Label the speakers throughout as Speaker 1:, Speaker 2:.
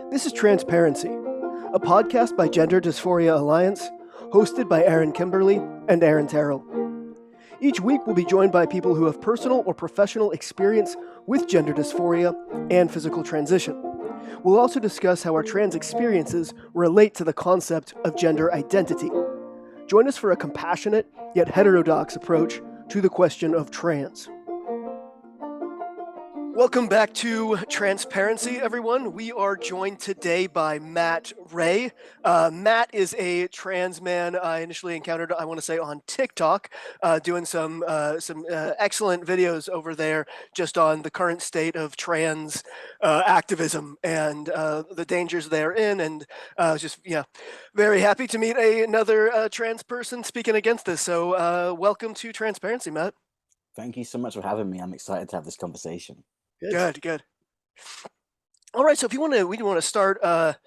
Speaker 1: This is Transparency, a podcast by Gender Dysphoria Alliance, hosted by Aaron Kimberly and Aaron Terrell. Each week we'll be joined by people who have personal or professional experience with gender dysphoria and physical transition. We'll also discuss how our trans experiences relate to the concept of gender identity. Join us for a compassionate yet heterodox approach to the question of trans. Welcome back to Transparency, everyone. We are joined today by Matt Rey. Matt is a trans man I initially encountered, I want to say, on TikTok, doing some excellent videos over there just on the current state of trans activism and the dangers therein. And very happy to meet another trans person speaking against this. So welcome to Transparency, Matt.
Speaker 2: Thank you so much for having me. I'm excited to have this conversation.
Speaker 1: Good. All right, so if we want to start at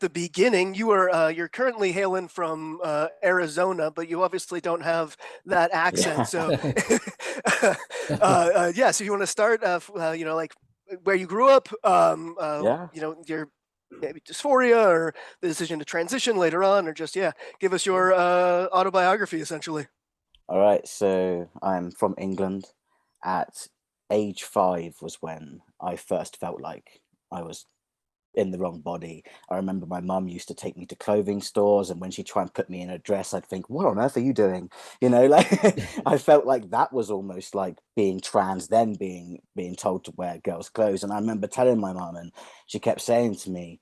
Speaker 1: the beginning. You're currently hailing from Arizona, but you obviously don't have that accent. So, so you want to start, like where you grew up, your maybe dysphoria or the decision to transition later on, or just give us your autobiography essentially.
Speaker 2: All right, so I'm from England. At age 5 was when I first felt like I was in the wrong body. I remember my mum used to take me to clothing stores, and when she'd try and put me in a dress, I'd think, what on earth are you doing? I felt like that was almost like being trans, then being told to wear girls' clothes. And I remember telling my mum, and she kept saying to me,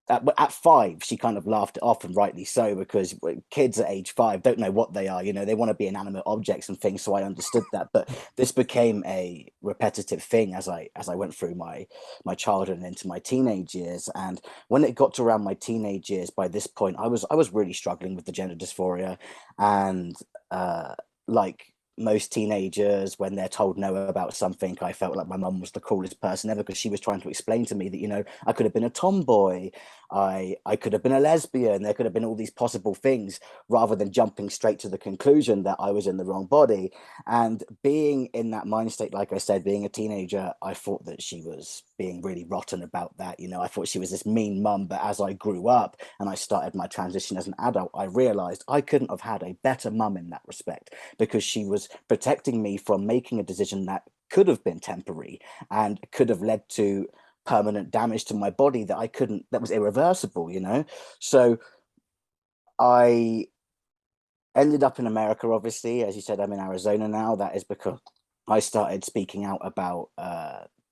Speaker 2: at 5, she kind of laughed it off, and rightly so, because kids at age 5 don't know what they are. They want to be inanimate objects and things. So I understood that, but this became a repetitive thing as I went through my childhood and into my teenage years. And when it got to around my teenage years, by this point, I was really struggling with the gender dysphoria, and like most teenagers, when they're told no about something, I felt like my mum was the coolest person ever, because she was trying to explain to me that, I could have been a tomboy, I could have been a lesbian, there could have been all these possible things, rather than jumping straight to the conclusion that I was in the wrong body. And being in that mind state, like I said, being a teenager, I thought that she was being really rotten about that. I thought she was this mean mum. But as I grew up and I started my transition as an adult, I realized I couldn't have had a better mum in that respect, because she was protecting me from making a decision that could have been temporary and could have led to permanent damage to my body that was irreversible. So I ended up in America. Obviously, as you said, I'm in Arizona now. That is because I started speaking out about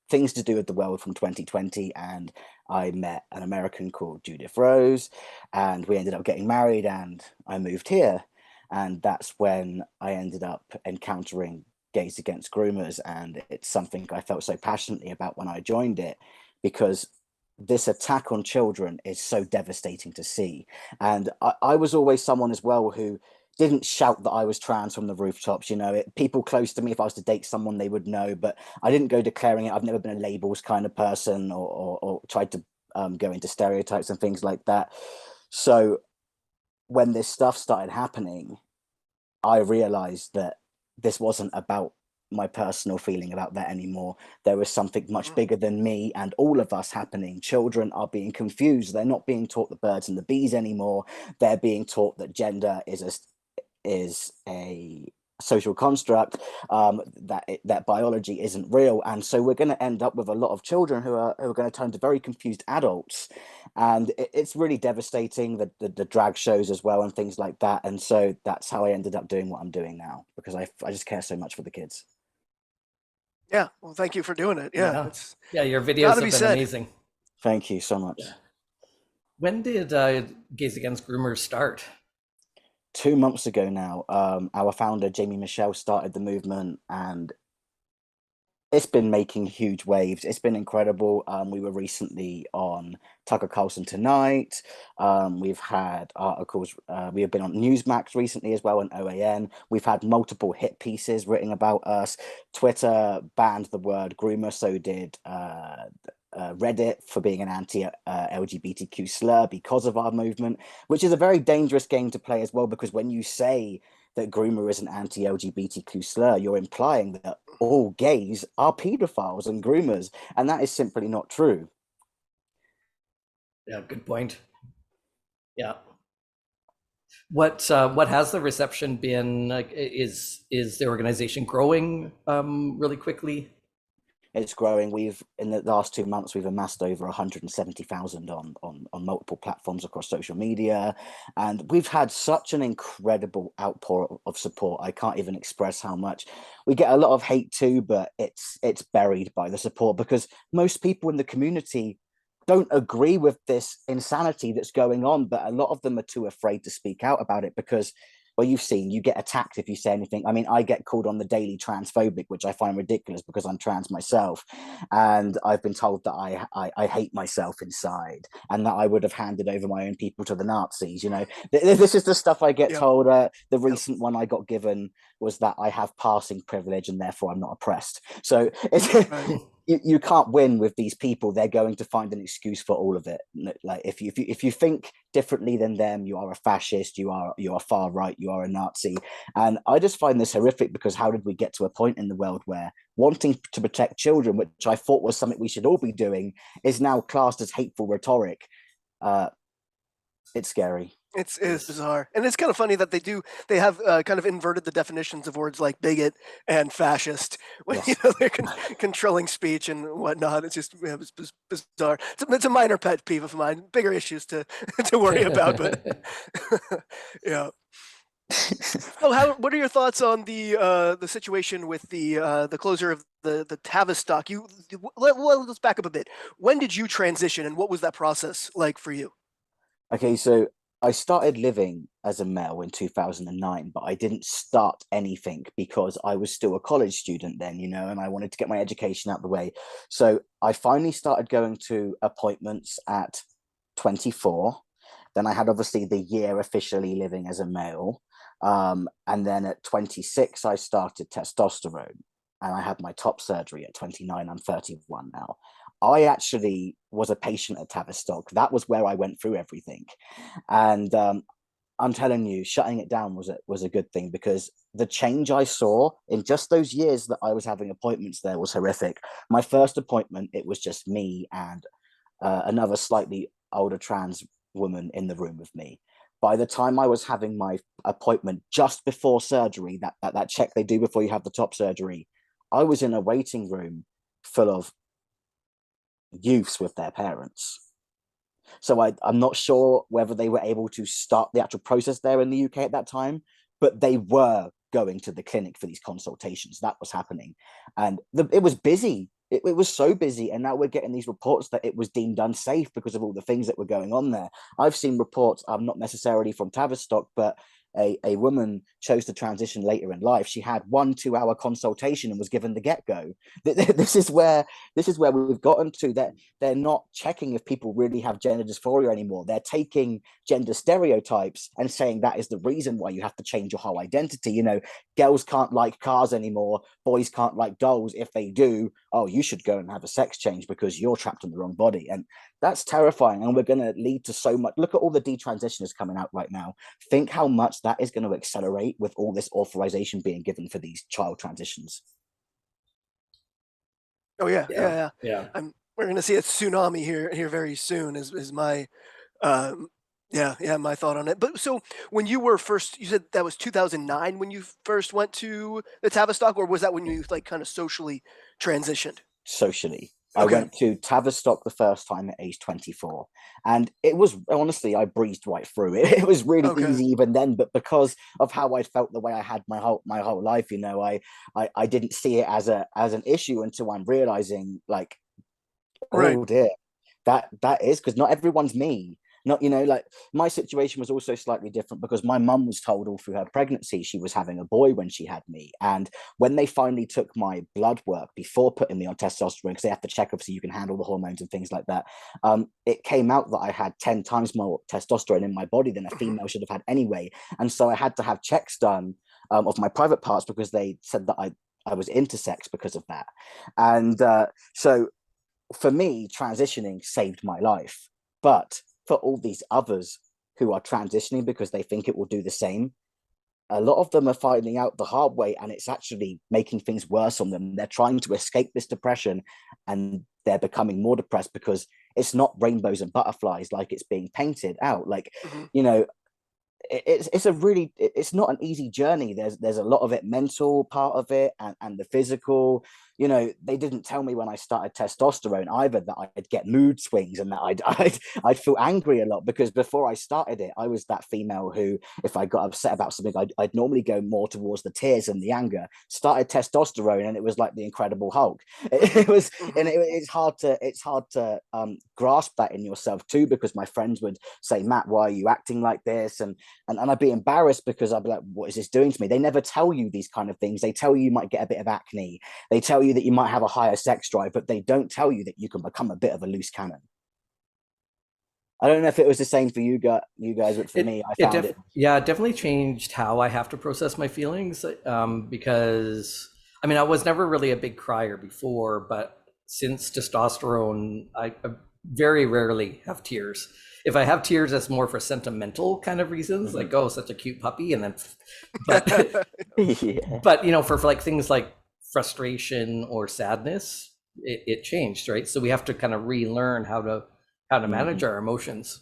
Speaker 2: things to do with the world from 2020, and I met an American called Judith Rose, and we ended up getting married, and I moved here. And that's when I ended up encountering Gays Against Groomers, and it's something I felt so passionately about when I joined it, because this attack on children is so devastating to see. And I was always someone as well who didn't shout that I was trans from the rooftops. People close to me, if I was to date someone, they would know, but I didn't go declaring it. I've never been a labels kind of person, or tried to go into stereotypes and things like that. So when this stuff started happening, I realized that this wasn't about my personal feeling about that anymore. There was something much bigger than me and all of us happening. Children are being confused. They're not being taught the birds and the bees anymore. They're being taught that gender is a social construct, that biology isn't real. And so we're going to end up with a lot of children who are going to turn to very confused adults. And it's really devastating, the drag shows as well and things like that. And so that's how I ended up doing what I'm doing now, because I just care so much for the kids.
Speaker 1: Yeah, well, thank you for doing it.
Speaker 3: Your videos have been amazing.
Speaker 2: Thank you so much.
Speaker 3: When did Gays Against Groomers start?
Speaker 2: 2 months ago now. Our founder, Jamie Michelle, started the movement, and it's been making huge waves. It's been incredible. We were recently on Tucker Carlson Tonight. We've had articles. We have been on Newsmax recently as well, and OAN. We've had multiple hit pieces written about us. Twitter banned the word groomer, so did Reddit, for being an anti-LGBTQ slur because of our movement, which is a very dangerous game to play as well, because when you say that groomer is an anti-LGBTQ slur, you're implying that all gays are pedophiles and groomers, and that is simply not true.
Speaker 3: Yeah, good point. Yeah. What has the reception been? Like, is the organization growing really quickly?
Speaker 2: It's growing. We've in the last 2 months we've amassed over 170,000 on multiple platforms across social media, and we've had such an incredible outpour of support. I can't even express how much. We get a lot of hate too, but it's buried by the support because most people in the community don't agree with this insanity that's going on, but a lot of them are too afraid to speak out about it because, well, you've seen, you get attacked if you say anything. I mean, I get called on the daily transphobic, which I find ridiculous because I'm trans myself. And I've been told that I hate myself inside and that I would have handed over my own people to the Nazis. You know, this is the stuff I get
Speaker 1: Yep.
Speaker 2: told. The
Speaker 1: Yep.
Speaker 2: recent one I got given was that I have passing privilege and therefore I'm not oppressed. So
Speaker 1: Right.
Speaker 2: you can't win with these people. They're going to find an excuse for all of it. Like if you think differently than them, you are a fascist, you are far right, you are a Nazi. And I just find this horrific because how did we get to a point in the world where wanting to protect children, which I thought was something we should all be doing, is now classed as hateful rhetoric? It's scary.
Speaker 1: It's bizarre, and it's kind of funny that they have kind of inverted the definitions of words like bigot and fascist when
Speaker 2: Yes.
Speaker 1: they're controlling speech and whatnot. It's just it's bizarre. It's a minor pet peeve of mine. Bigger issues to to worry about, but yeah. So, what are your thoughts on the situation with the closure of the Tavistock? Let's back up a bit. When did you transition, and what was that process like for you?
Speaker 2: Okay, so I started living as a male in 2009, but I didn't start anything because I was still a college student then, and I wanted to get my education out the way. So I finally started going to appointments at 24. Then I had obviously the year officially living as a male. And then at 26, I started testosterone and I had my top surgery at 29. I'm 31 now. I actually was a patient at Tavistock. That was where I went through everything. And I'm telling you, shutting it down was a good thing because the change I saw in just those years that I was having appointments there was horrific. My first appointment, it was just me and another slightly older trans woman in the room with me. By the time I was having my appointment just before surgery, that check they do before you have the top surgery, I was in a waiting room full of youths with their parents. So I'm not sure whether they were able to start the actual process there in the UK at that time, but they were going to the clinic for these consultations. That was happening. And it was busy. It was so busy. And now we're getting these reports that it was deemed unsafe because of all the things that were going on there. I've seen reports, not necessarily from Tavistock, but a woman chose to transition later in life. She had 1 2 hour consultation and was given the get-go. This is where we've gotten to, that they're not checking if people really have gender dysphoria anymore. They're taking gender stereotypes and saying that is the reason why you have to change your whole identity. Girls can't like cars anymore, boys can't like dolls. If they do, oh, you should go and have a sex change because you're trapped in the wrong body. And that's terrifying, and we're going to lead to so much. Look at all the detransitioners coming out right now. Think how much that is going to accelerate with all this authorization being given for these child transitions.
Speaker 1: Oh yeah,
Speaker 3: Yeah,
Speaker 1: yeah,
Speaker 3: yeah.
Speaker 1: yeah. We're gonna see a tsunami here very soon. Is my my thought on it. But so when you were first, you said that was 2009 when you first went to the Tavistock, or was that when you like kind of socially transitioned?
Speaker 2: Socially, I
Speaker 1: Okay,
Speaker 2: went to Tavistock the first time at age 24, and it was, honestly, I breezed right through it. It was really
Speaker 1: okay,
Speaker 2: easy even then, but because of how I felt, the way I had my whole life, I didn't see it as an issue until I'm realizing, like,
Speaker 1: right.
Speaker 2: oh dear, that is because not everyone's me. Not, like, my situation was also slightly different because my mum was told all through her pregnancy she was having a boy when she had me. And when they finally took my blood work before putting me on testosterone, because they have to check obviously you can handle the hormones and things like that, it came out that I had 10 times more testosterone in my body than a
Speaker 1: Mhm.
Speaker 2: female should have had anyway. And so I had to have checks done of my private parts because they said that I was intersex because of that. And so for me, transitioning saved my life. But for all these others who are transitioning because they think it will do the same, a lot of them are finding out the hard way, and it's actually making things worse on them. They're trying to escape this depression and they're becoming more depressed because it's not rainbows and butterflies like it's being painted out. Like,
Speaker 1: Mm-hmm.
Speaker 2: you know, it's not an easy journey. There's a lot of it mental part of it, and the physical. You know, they didn't tell me when I started testosterone either that I'd get mood swings and that I'd feel angry a lot, because before I started it, I was that female who, if I got upset about something, I'd normally go more towards the tears and the anger. Started testosterone and it was like the Incredible Hulk. It was, and it's hard to grasp that in yourself too, because my friends would say, Matt, why are you acting like this? And I'd be embarrassed because I'd be like, what is this doing to me? They never tell you these kind of things. They tell you might get a bit of acne. They tell you that you might have a higher sex drive, but they don't tell you that you can become a bit of a loose cannon. I don't know if it was the same for you guys, but for me, I found it.
Speaker 3: Yeah, it definitely changed how I have to process my feelings, because, I mean, I was never really a big crier before, but since testosterone, I very rarely have tears. If I have tears, that's more for sentimental kind of reasons, like, oh, such a cute puppy, and then, but,
Speaker 2: Yeah.
Speaker 3: but you know, for like things like frustration or sadness, it changed, right? So we have to kind of relearn how to manage our emotions.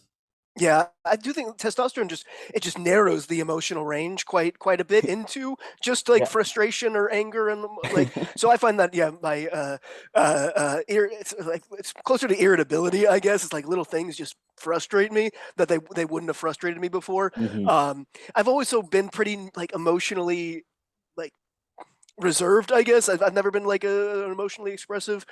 Speaker 1: Yeah, I do think testosterone just narrows the emotional range quite a bit into just like
Speaker 2: Yeah.
Speaker 1: frustration or anger, and like, so I find that, yeah, my it's closer to irritability, I guess. It's like little things just frustrate me that they wouldn't have frustrated me before. I've always been pretty like emotionally like reserved, I guess. I've never been like an emotionally expressive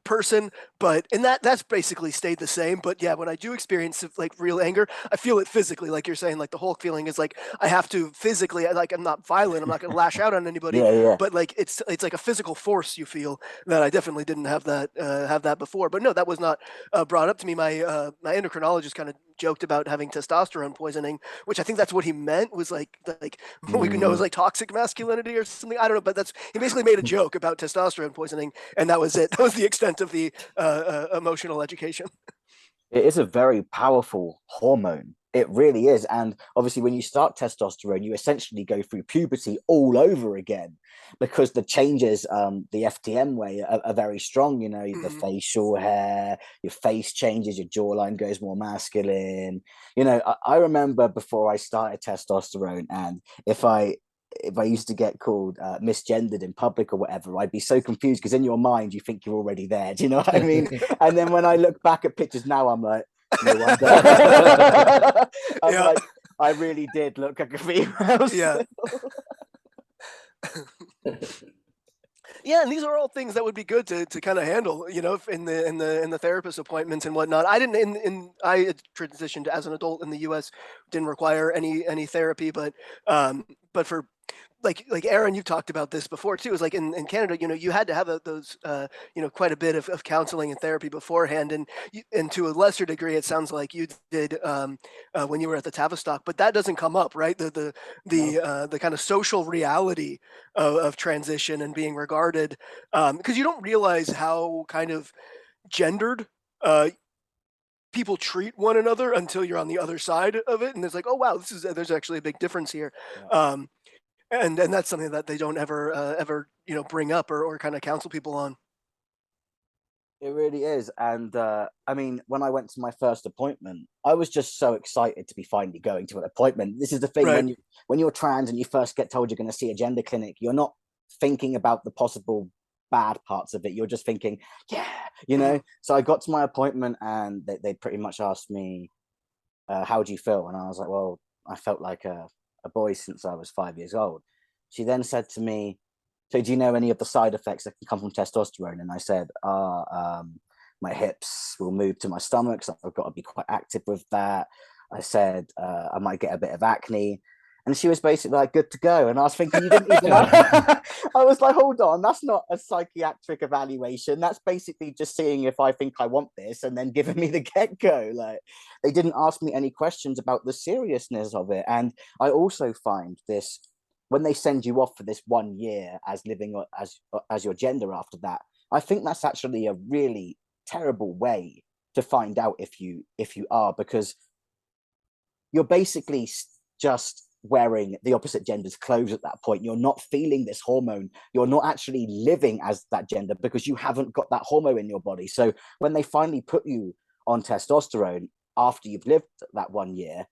Speaker 1: person, but and that's basically stayed the same. But yeah, when I do experience like real anger, I feel it physically, like you're saying. Like the Hulk feeling is like I have to physically, like, I'm not violent, I'm not going to lash out on anybody,
Speaker 2: Yeah.
Speaker 1: but like it's like a physical force you feel that I definitely didn't have that before. But no, that was not brought up to me. My endocrinologist kind of joked about having testosterone poisoning, which I think that's what he meant, was like we could know is like toxic masculinity or something. I don't know, but he basically made a joke about testosterone poisoning, and that was it. That was the extent of the emotional education.
Speaker 2: It is a very powerful hormone. It really is. And obviously, when you start testosterone, you essentially go through puberty all over again, because the changes, the FTM way, are very strong. You know, the facial hair, your face changes, your jawline goes more masculine. You know, I remember before I started testosterone, and if I used to get called misgendered in public or whatever, I'd be so confused, because in your mind you think you're already there. Do you know what I mean? And then when I look back at pictures now, I'm like, no wonder. I'm like, I really did look like a female.
Speaker 1: Yeah. Yeah, and these are all things that would be good to kind of handle, you know, in the therapist appointments and whatnot. I didn't I transitioned as an adult in the U.S. Didn't require any therapy, but for like Aaron, you've talked about this before too. Is like in Canada, you know, you had to have those you know, quite a bit of counseling and therapy beforehand, and to a lesser degree, it sounds like you did when you were at the Tavistock. But that doesn't come up, right? The kind of social reality of transition and being regarded, because you don't realize how kind of gendered people treat one another until you're on the other side of it, and it's like, oh wow, there's actually a big difference here. And that's something that they don't ever you know, bring up or kind of counsel people on.
Speaker 2: It really is. And I mean, when I went to my first appointment, I was just so excited to be finally going to an appointment. This is the thing,
Speaker 1: Right.
Speaker 2: when you're trans and you first get told you're going to see a gender clinic, you're not thinking about the possible bad parts of it. You're just thinking, yeah, you know. So I got to my appointment, and they pretty much asked me, how do you feel? And I was like, well, I felt like a boy since I was 5 years old. She then said to me, so do you know any of the side effects that can come from testosterone? And I said, my hips will move to my stomach, so I've got to be quite active with that. I said, I might get a bit of acne. And she was basically like, good to go. And I was thinking, you didn't even I was like, hold on, that's not a psychiatric evaluation. That's basically just seeing if I think I want this and then giving me the get-go. Like, they didn't ask me any questions about the seriousness of it. And I also find this, when they send you off for this 1 year as living as your gender after that, I think that's actually a really terrible way to find out if you are, because you're basically just wearing the opposite gender's clothes at that point. You're not feeling this hormone. You're not actually living as that gender because you haven't got that hormone in your body. So when they finally put you on testosterone after you've lived that 1 year,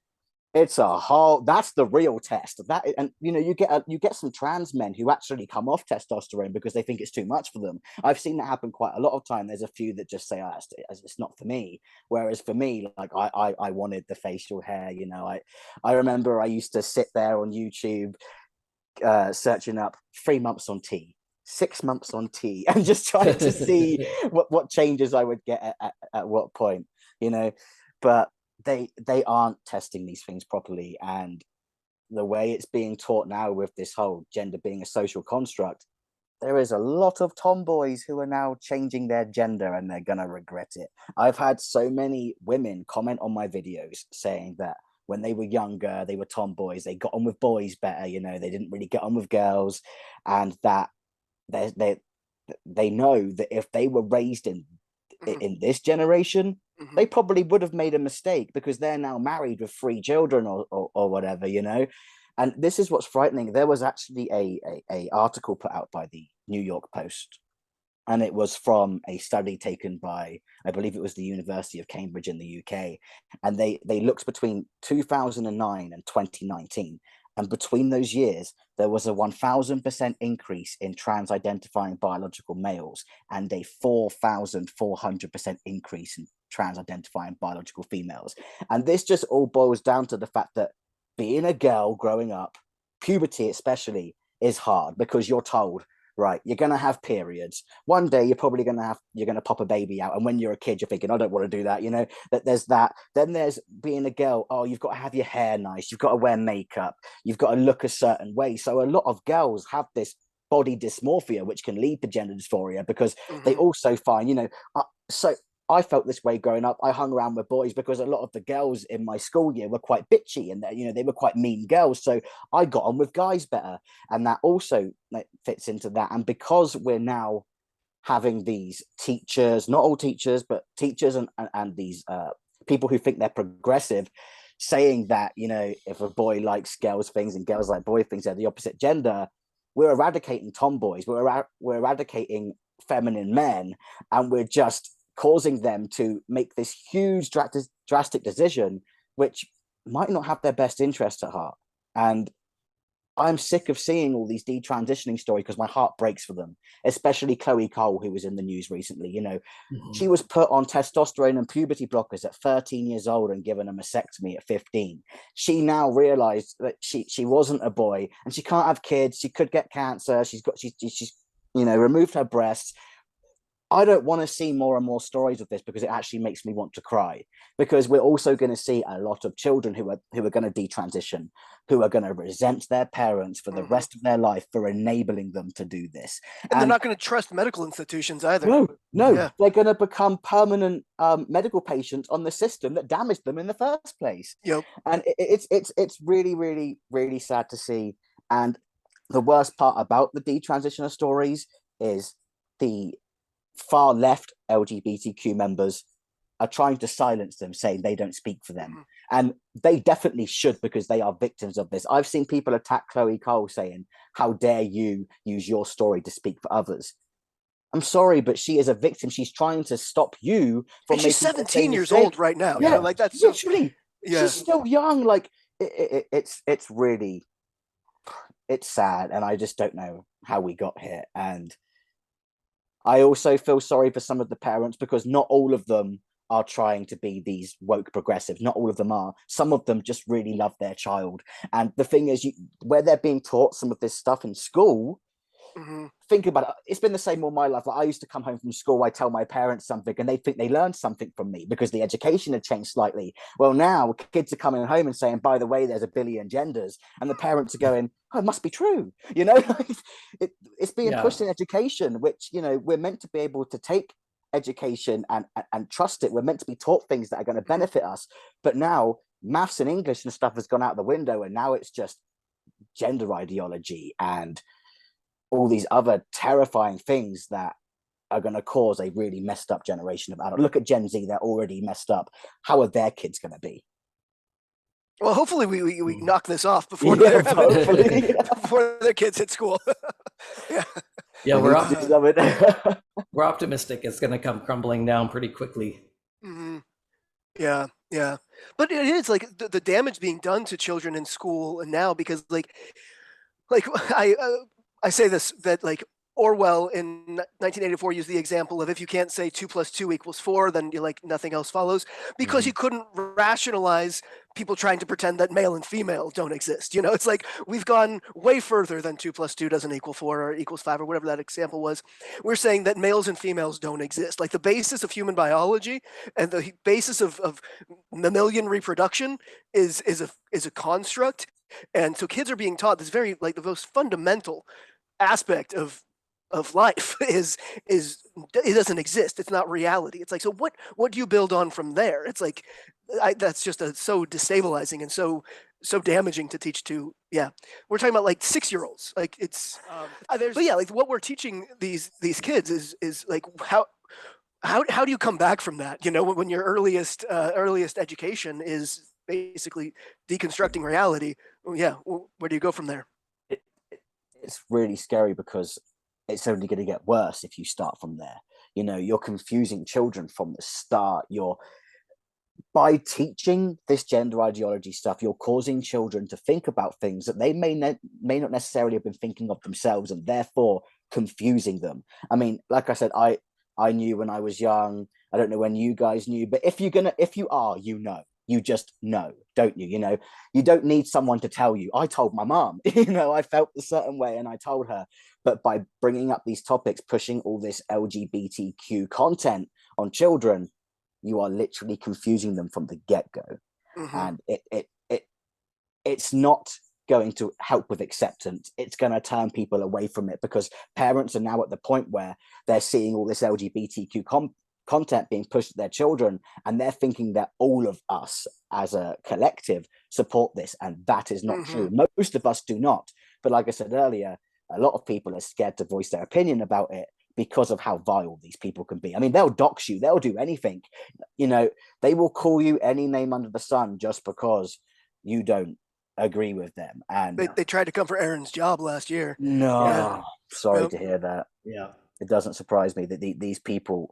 Speaker 2: it's a whole, that's the real test. That, and you know, you get some trans men who actually come off testosterone because they think it's too much for them. I've seen that happen quite a lot of time. There's a few that just say, oh, it's not for me. Whereas for me, like I wanted the facial hair. You know, I remember I used to sit there on YouTube searching up 3 months on tea, 6 months on tea, and just trying to see what changes I would get at what point, you know. But they aren't testing these things properly, and the way it's being taught now with this whole gender being a social construct, there is a lot of tomboys who are now changing their gender and they're gonna regret it. I've had so many women comment on my videos saying that when they were younger, they were tomboys, they got on with boys better, you know, they didn't really get on with girls, and that they know that if they were raised in this generation, they probably would have made a mistake because they're now married with 3 children or whatever, you know. And this is what's frightening. There was actually a article put out by the New York Post, and it was from a study taken by, I believe it was the University of Cambridge in the UK, and they looked between 2009 and 2019. And between those years, there was a 1,000% increase in trans-identifying biological males and a 4,400% increase in trans-identifying biological females. And this just all boils down to the fact that being a girl growing up, puberty especially, is hard because you're told, right, you're going to have periods. One day you're probably going to pop a baby out. And when you're a kid, you're thinking, I don't want to do that. You know, that there's that. Then there's being a girl. Oh, you've got to have your hair nice. You've got to wear makeup. You've got to look a certain way. So a lot of girls have this body dysmorphia, which can lead to gender dysphoria because they also find, you know, so I felt this way growing up. I hung around with boys because a lot of the girls in my school year were quite bitchy and you know, they were quite mean girls. So I got on with guys better. And that also fits into that. And because we're now having these teachers, not all teachers, but teachers and these people who think they're progressive, saying that, you know, if a boy likes girls things and girls like boy things, they're the opposite gender, we're eradicating tomboys. We're eradicating feminine men, and we're just causing them to make this huge drastic decision which might not have their best interests at heart. And I'm sick of seeing all these detransitioning stories because my heart breaks for them, especially Chloe Cole, who was in the news recently. You know, she was put on testosterone and puberty blockers at 13 years old and given a mastectomy at 15. She now realized that she wasn't a boy and she can't have kids. She could get cancer. She's you know, removed her breasts. I don't want to see more and more stories of this because it actually makes me want to cry, because we're also going to see a lot of children who are going to detransition, who are going to resent their parents for the rest of their life for enabling them to do this.
Speaker 1: And they're not going to trust medical institutions either.
Speaker 2: No, yeah. They're going to become permanent medical patients on the system that damaged them in the first place.
Speaker 1: Yep.
Speaker 2: And it's really, really, really sad to see. And the worst part about the detransitioner stories is the far left LGBTQ members are trying to silence them, saying they don't speak for them. And they definitely should, because they are victims of this. I've seen people attack Chloe Cole saying, how dare you use your story to speak for others? I'm sorry, but she is a victim. She's trying to stop you from making.
Speaker 1: She's 17 years old right now. Yeah, you know, like that's
Speaker 2: literally. Yeah. She's still young. Like it's really, it's sad, and I just don't know how we got here. And I also feel sorry for some of the parents, because not all of them are trying to be these woke progressives. Not all of them are. Some of them just really love their child. And the thing is, where they're being taught some of this stuff in school, think about it. It's been the same all my life. Like, I used to come home from school, I tell my parents something and they think they learned something from me because the education had changed slightly. Well, now kids are coming home and saying, by the way, there's a billion genders, and the parents are going, oh, it must be true. You know, it's being pushed in education, which, you know, we're meant to be able to take education and trust it. We're meant to be taught things that are going to benefit us. But now maths and English and stuff has gone out the window, and now it's just gender ideology and all these other terrifying things that are going to cause a really messed up generation of adults. Look at Gen Z, they're already messed up. How are their kids going to be?
Speaker 1: Well, hopefully we knock this off before
Speaker 2: Yeah,
Speaker 1: they're having,
Speaker 2: hopefully.
Speaker 1: before their kids hit school. Yeah.
Speaker 3: Yeah,
Speaker 2: We need to do something.
Speaker 3: we're optimistic it's going to come crumbling down pretty quickly.
Speaker 1: Hmm. Yeah, yeah. But it is like the damage being done to children in school and now, because like I say this, that like Orwell in 1984 used the example of, if you can't say 2 + 2 = 4, then you like nothing else follows, because
Speaker 2: Mhm.
Speaker 1: you couldn't rationalize people trying to pretend that male and female don't exist. It's like we've gone way further than 2 + 2 doesn't equal 4 or equals 5 or whatever that example was. We're saying that males and females don't exist. Like the basis of human biology and the basis of mammalian reproduction is a construct. And so kids are being taught this very, like, the most fundamental aspect of life is it doesn't exist. It's not reality. It's like, so what do you build on from there? It's like that's just so destabilizing and so damaging to teach to. Yeah, we're talking about like 6-year-olds. Like it's but yeah, like what we're teaching these kids is like how do you come back from that? When your earliest education is basically deconstructing reality. Well, yeah, where do you go from there?
Speaker 2: It, it's really scary because it's only going to get worse if you start from there. You're confusing children from the start. By teaching this gender ideology stuff, you're causing children to think about things that they may not necessarily have been thinking of themselves, and therefore confusing them. I mean, like I said, I knew when I was young. I don't know when you guys knew, but if you are, you just know, don't you? You don't need someone to tell you. I told my mom, I felt a certain way and I told her. But by bringing up these topics, pushing all this LGBTQ content on children, you are literally confusing them from the get-go.
Speaker 1: Mm-hmm.
Speaker 2: And it's not going to help with acceptance. It's going to turn people away from it, because parents are now at the point where they're seeing all this LGBTQ content being pushed at their children, and they're thinking that all of us as a collective support this, and that is not true. Most of us do not. But like I said earlier, a lot of people are scared to voice their opinion about it because of how vile these people can be. I mean, they'll dox you, they'll do anything. They will call you any name under the sun just because you don't agree with them. And
Speaker 1: they tried to come for Aaron's job last year.
Speaker 2: no,
Speaker 1: Yeah.
Speaker 2: sorry to hear that.
Speaker 3: Yeah.
Speaker 2: It doesn't surprise me that these people,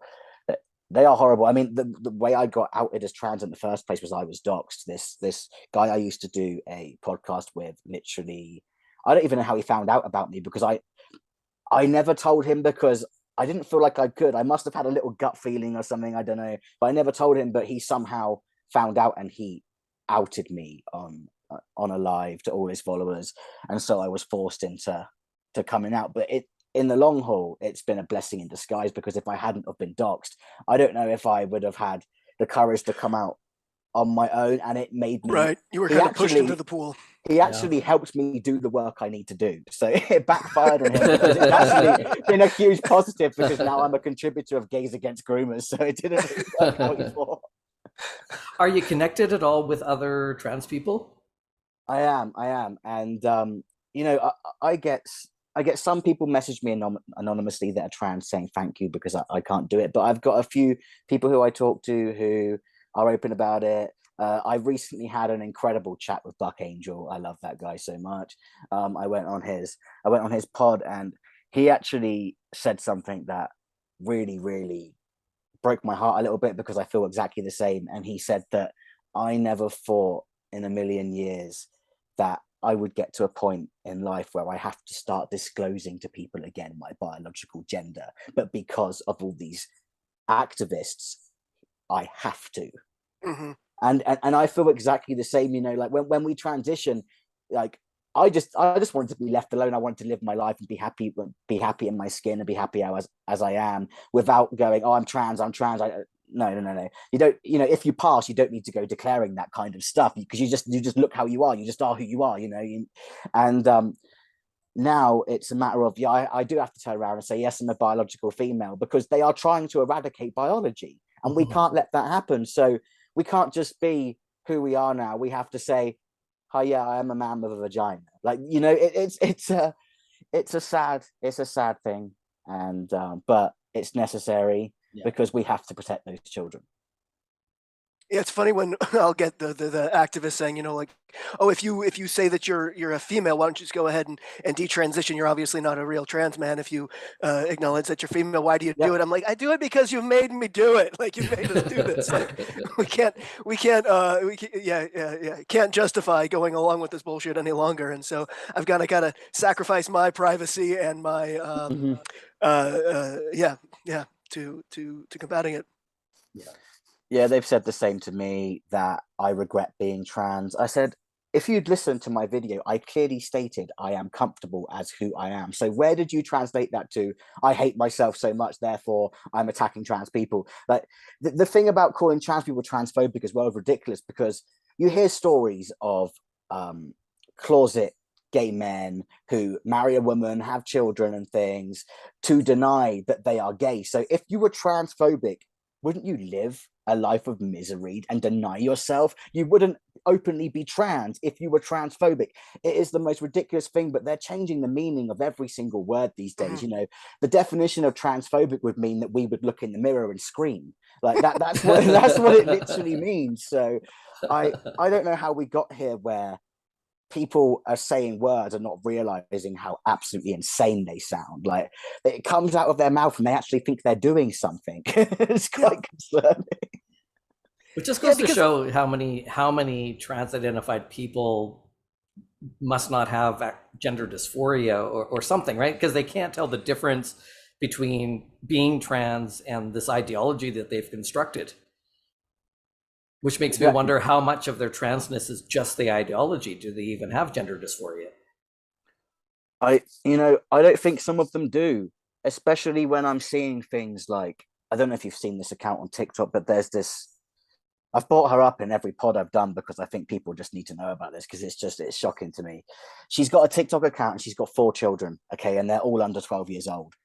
Speaker 2: they are horrible. I mean, the way I got outed as trans in the first place was I was doxed. This guy I used to do a podcast with, literally, I don't even know how he found out about me, because I never told him because I didn't feel like I could. I must have had a little gut feeling or something, I don't know. But I never told him, but he somehow found out and he outed me on a live to all his followers. And so I was forced into coming out. But in the long haul, it's been a blessing in disguise, because if I hadn't have been doxed, I don't know if I would have had the courage to come out on my own. And it made me...
Speaker 1: Right. You were kind of pushed into the pool.
Speaker 2: He actually helped me do the work I need to do. So it backfired on him, because it's actually been a huge positive, because now I'm a contributor of Gays Against Groomers. So it didn't really work out before.
Speaker 3: Are you connected at all with other trans people?
Speaker 2: I am. And, I get some people message me anonymously that are trans, saying thank you because I can't do it. But I've got a few people who I talk to who are open about it. I recently had an incredible chat with Buck Angel. I love that guy so much. I went on his pod, and he actually said something that really, really broke my heart a little bit, because I feel exactly the same. And he said that I never thought in a million years that I would get to a point in life where I have to start disclosing to people again my biological gender, but because of all these activists, I have to.
Speaker 1: Mm-hmm.
Speaker 2: And I feel exactly the same. Like when we transition, like I just wanted to be left alone. I wanted to live my life and be happy in my skin and be happy as I am, without going, oh, I'm trans. No. You don't, if you pass, you don't need to go declaring that kind of stuff, because you just look how you are. You just are who you are, and now it's a matter of, I do have to turn around and say, yes, I'm a biological female, because they are trying to eradicate biology, and we can't let that happen. So we can't just be who we are now. We have to say, oh yeah, I am a man with a vagina. Like, it's a sad thing, and but it's necessary, because we have to protect those children.
Speaker 1: Yeah, it's funny when I'll get the activists saying, like, oh, if you say that you're a female, why don't you just go ahead and detransition? You're obviously not a real trans man if you acknowledge that you're female. Why do you do
Speaker 2: Yep.
Speaker 1: it? I'm like, I do it because you made me do it. Like, you made us do this. Like, can't justify going along with this bullshit any longer. And so I've got to kind of sacrifice my privacy and my
Speaker 2: Mhm.
Speaker 1: to combating it.
Speaker 2: Yeah, they've said the same to me, that I regret being trans. I said, if you'd listened to my video, I clearly stated I am comfortable as who I am. So where did you translate that to? I hate myself so much, therefore I'm attacking trans people. Like, the thing about calling trans people transphobic as well is ridiculous, because you hear stories of closet gay men who marry a woman, have children and things, to deny that they are gay. So if you were transphobic, wouldn't you live a life of misery and deny yourself? You wouldn't openly be trans if you were transphobic. It is the most ridiculous thing, but they're changing the meaning of every single word these days.
Speaker 1: Mhm.
Speaker 2: The definition of transphobic would mean that we would look in the mirror and scream. Like that's what that's what it literally means. So I don't know how we got here, where people are saying words and not realizing how absolutely insane they sound. Like, it comes out of their mouth and they actually think they're doing something. It's quite concerning.
Speaker 3: Which just goes to show how many trans-identified people must not have gender dysphoria or something, right? Because they can't tell the difference between being trans and this ideology that they've constructed. Which makes me wonder how much of their transness is just the ideology. Do they even have gender dysphoria?
Speaker 2: I don't think some of them do, especially when I'm seeing things like, I don't know if you've seen this account on TikTok, but there's this, I've brought her up in every pod I've done because I think people just need to know about this, because it's shocking to me. She's got a TikTok account and she's got 4 children, okay, and they're all under 12 years old.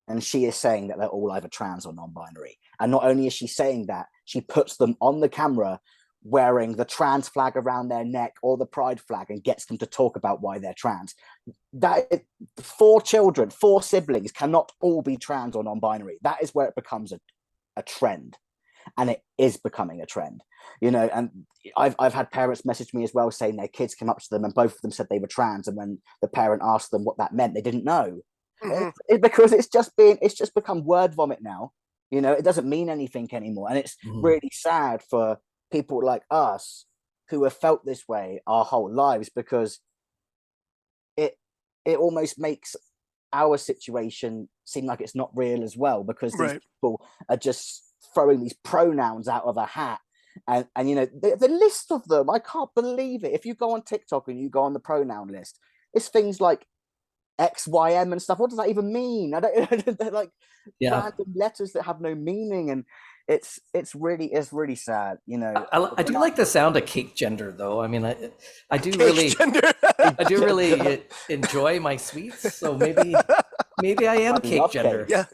Speaker 2: And she is saying that they're all either trans or non-binary. And not only is she saying that, she puts them on the camera wearing the trans flag around their neck or the pride flag and gets them to talk about why they're trans. 4 children, 4 siblings cannot all be trans or non-binary. That is where it becomes a trend. And it is becoming a trend, and I've had parents message me as well saying their kids came up to them and both of them said they were trans. And when the parent asked them what that meant, they didn't know.
Speaker 1: Mm-hmm.
Speaker 2: Because it's just become word vomit now. It doesn't mean anything anymore. And it's really sad for people like us who have felt this way our whole lives, because it almost makes our situation seem like it's not real as well, because these people are just throwing these pronouns out of a hat. And the list of them, I can't believe it. If you go on TikTok and you go on the pronoun list, it's things like XYM and stuff. What does that even mean? I don't. They're like random letters that have no meaning, and it's really sad.
Speaker 3: I do like the sound of cake gender, though. I mean, I do really enjoy my sweets, so maybe I am cake gender.
Speaker 1: Yeah.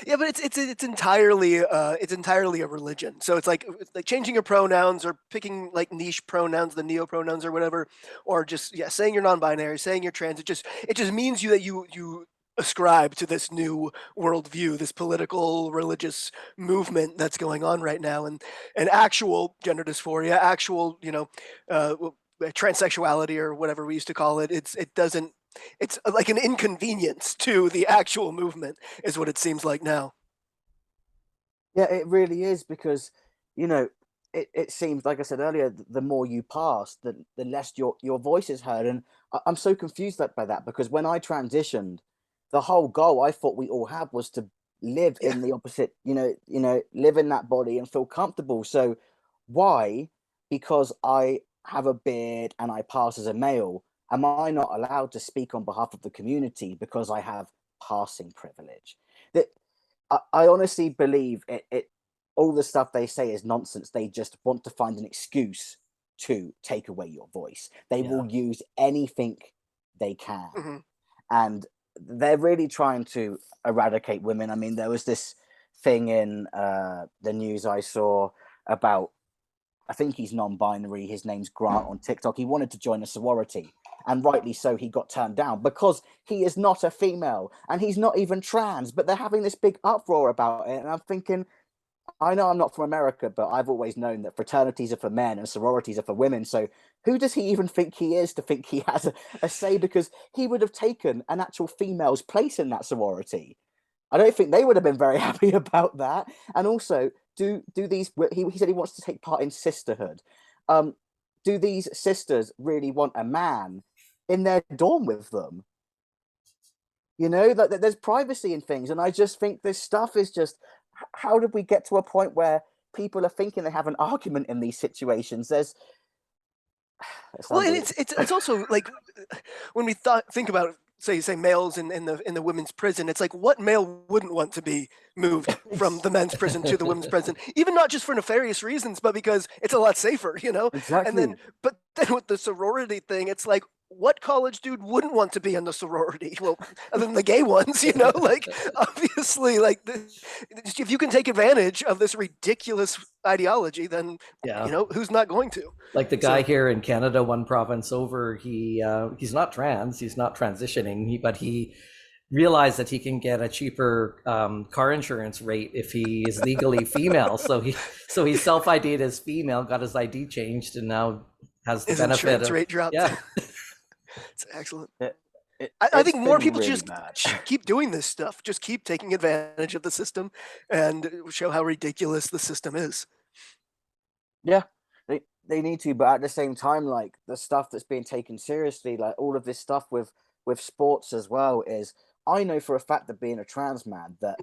Speaker 1: Yeah, but it's entirely a religion. So it's like changing your pronouns or picking like niche pronouns, the neo pronouns or whatever, or just saying you're non-binary, saying you're trans. It just means that you ascribe to this new worldview, this political religious movement that's going on right now, and actual gender dysphoria, actual transsexuality or whatever we used to call it. It's like an inconvenience to the actual movement, is what it seems like now.
Speaker 2: Yeah, it really is, because it seems, like I said earlier, the more you pass, the less your voice is heard. And I'm so confused by that, because when I transitioned, the whole goal I thought we all had was to live in the opposite, live in that body and feel comfortable. So why, because I have a beard and I pass as a male, am I not allowed to speak on behalf of the community because I have passing privilege? That I honestly believe it. All the stuff they say is nonsense. They just want to find an excuse to take away your voice. They will use anything they can. And they're really trying to eradicate women. I mean, there was this thing in the news I saw about, I think he's non-binary, his name's Grant on TikTok. He wanted to join a sorority, and rightly so, he got turned down because he is not a female and he's not even trans, but they're having this big uproar about it. And I'm thinking, I know I'm not from America, but I've always known that fraternities are for men and sororities are for women. So who does he even think he is to think he has a say? Because he would have taken an actual female's place in that sorority. I don't think they would have been very happy about that. And also, do these? He said he wants to take part in sisterhood. Do these sisters really want a man in their dorm with them? You know, that there's privacy in things, and I just think this stuff is just. How did we get to a point where people are thinking they have an argument in these situations? It's
Speaker 1: well, and it's also like when we think about say males in the women's prison, it's like, what male wouldn't want to be moved from the men's prison to the women's prison, even not just for nefarious reasons, but because it's a lot safer, you know?
Speaker 2: Exactly.
Speaker 1: But then with the sorority thing, it's like, what college dude wouldn't want to be in the sorority? Well, other than the gay ones, you know, like obviously, like if you can take advantage of this ridiculous ideology, then
Speaker 3: Yeah.
Speaker 1: you know who's not going to.
Speaker 3: Like the guy here in Canada, one province over, he's not trans, he's not transitioning, but he realized that he can get a cheaper car insurance rate if he is legally female. So he self-ID'd as female, got his ID changed, and now has the
Speaker 1: His
Speaker 3: benefit
Speaker 1: insurance
Speaker 3: of
Speaker 1: rate dropped.
Speaker 3: Yeah.
Speaker 1: It's excellent.
Speaker 2: It's
Speaker 1: I think more
Speaker 2: been
Speaker 1: people
Speaker 2: really
Speaker 1: just
Speaker 2: bad.
Speaker 1: keep doing this stuff, just keep taking advantage of the system and show how ridiculous the system is.
Speaker 2: Yeah, they need to, but at the same time, like the stuff that's being taken seriously, like all of this stuff with sports as well, is I know for a fact that being a trans man that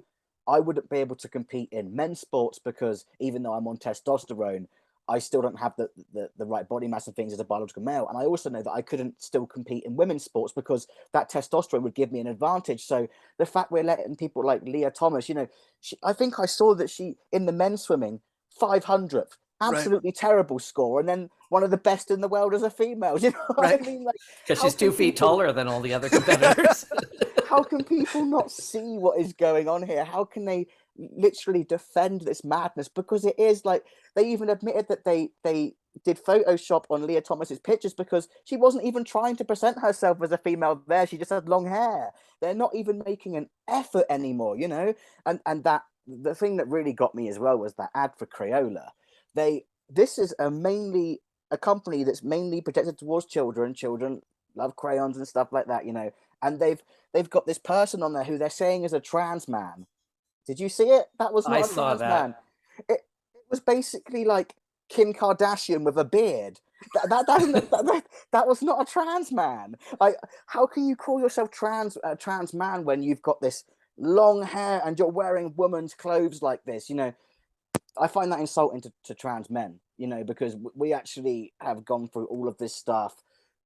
Speaker 2: I wouldn't be able to compete in men's sports because even though I'm on testosterone, I still don't have the right body mass and things as a biological male. And I also know that I couldn't still compete in women's sports because that testosterone would give me an advantage. So the fact we're letting people like Leah Thomas, you know, I think I saw that she in the men's swimming 500th, absolutely
Speaker 1: Right.
Speaker 2: terrible score, and then one of the best in the world as a female. You know what
Speaker 1: Right.
Speaker 2: I mean? Like,
Speaker 3: Because she's 2 feet taller than all the other competitors.
Speaker 2: how can people not see what is going on here? How can they literally defend this madness? Because it is like they even admitted that they did Photoshop on Leah Thomas's pictures because she wasn't even trying to present herself as a female there. She just had long hair. They're not even making an effort anymore, you know? And that the thing that really got me as well was that ad for Crayola. This is mainly a company that's mainly protected towards children. Children love crayons and stuff like that, you know. And they've got this person on there who they're saying is a trans man. Did you see it? That was not
Speaker 3: I
Speaker 2: a
Speaker 3: saw
Speaker 2: trans
Speaker 3: that.
Speaker 2: man. It was basically like Kim Kardashian with a beard. That was not a trans man. Like, how can you call yourself a trans man when you've got this long hair and you're wearing woman's clothes like this? You know, I find that insulting to trans men, you know, because we actually have gone through all of this stuff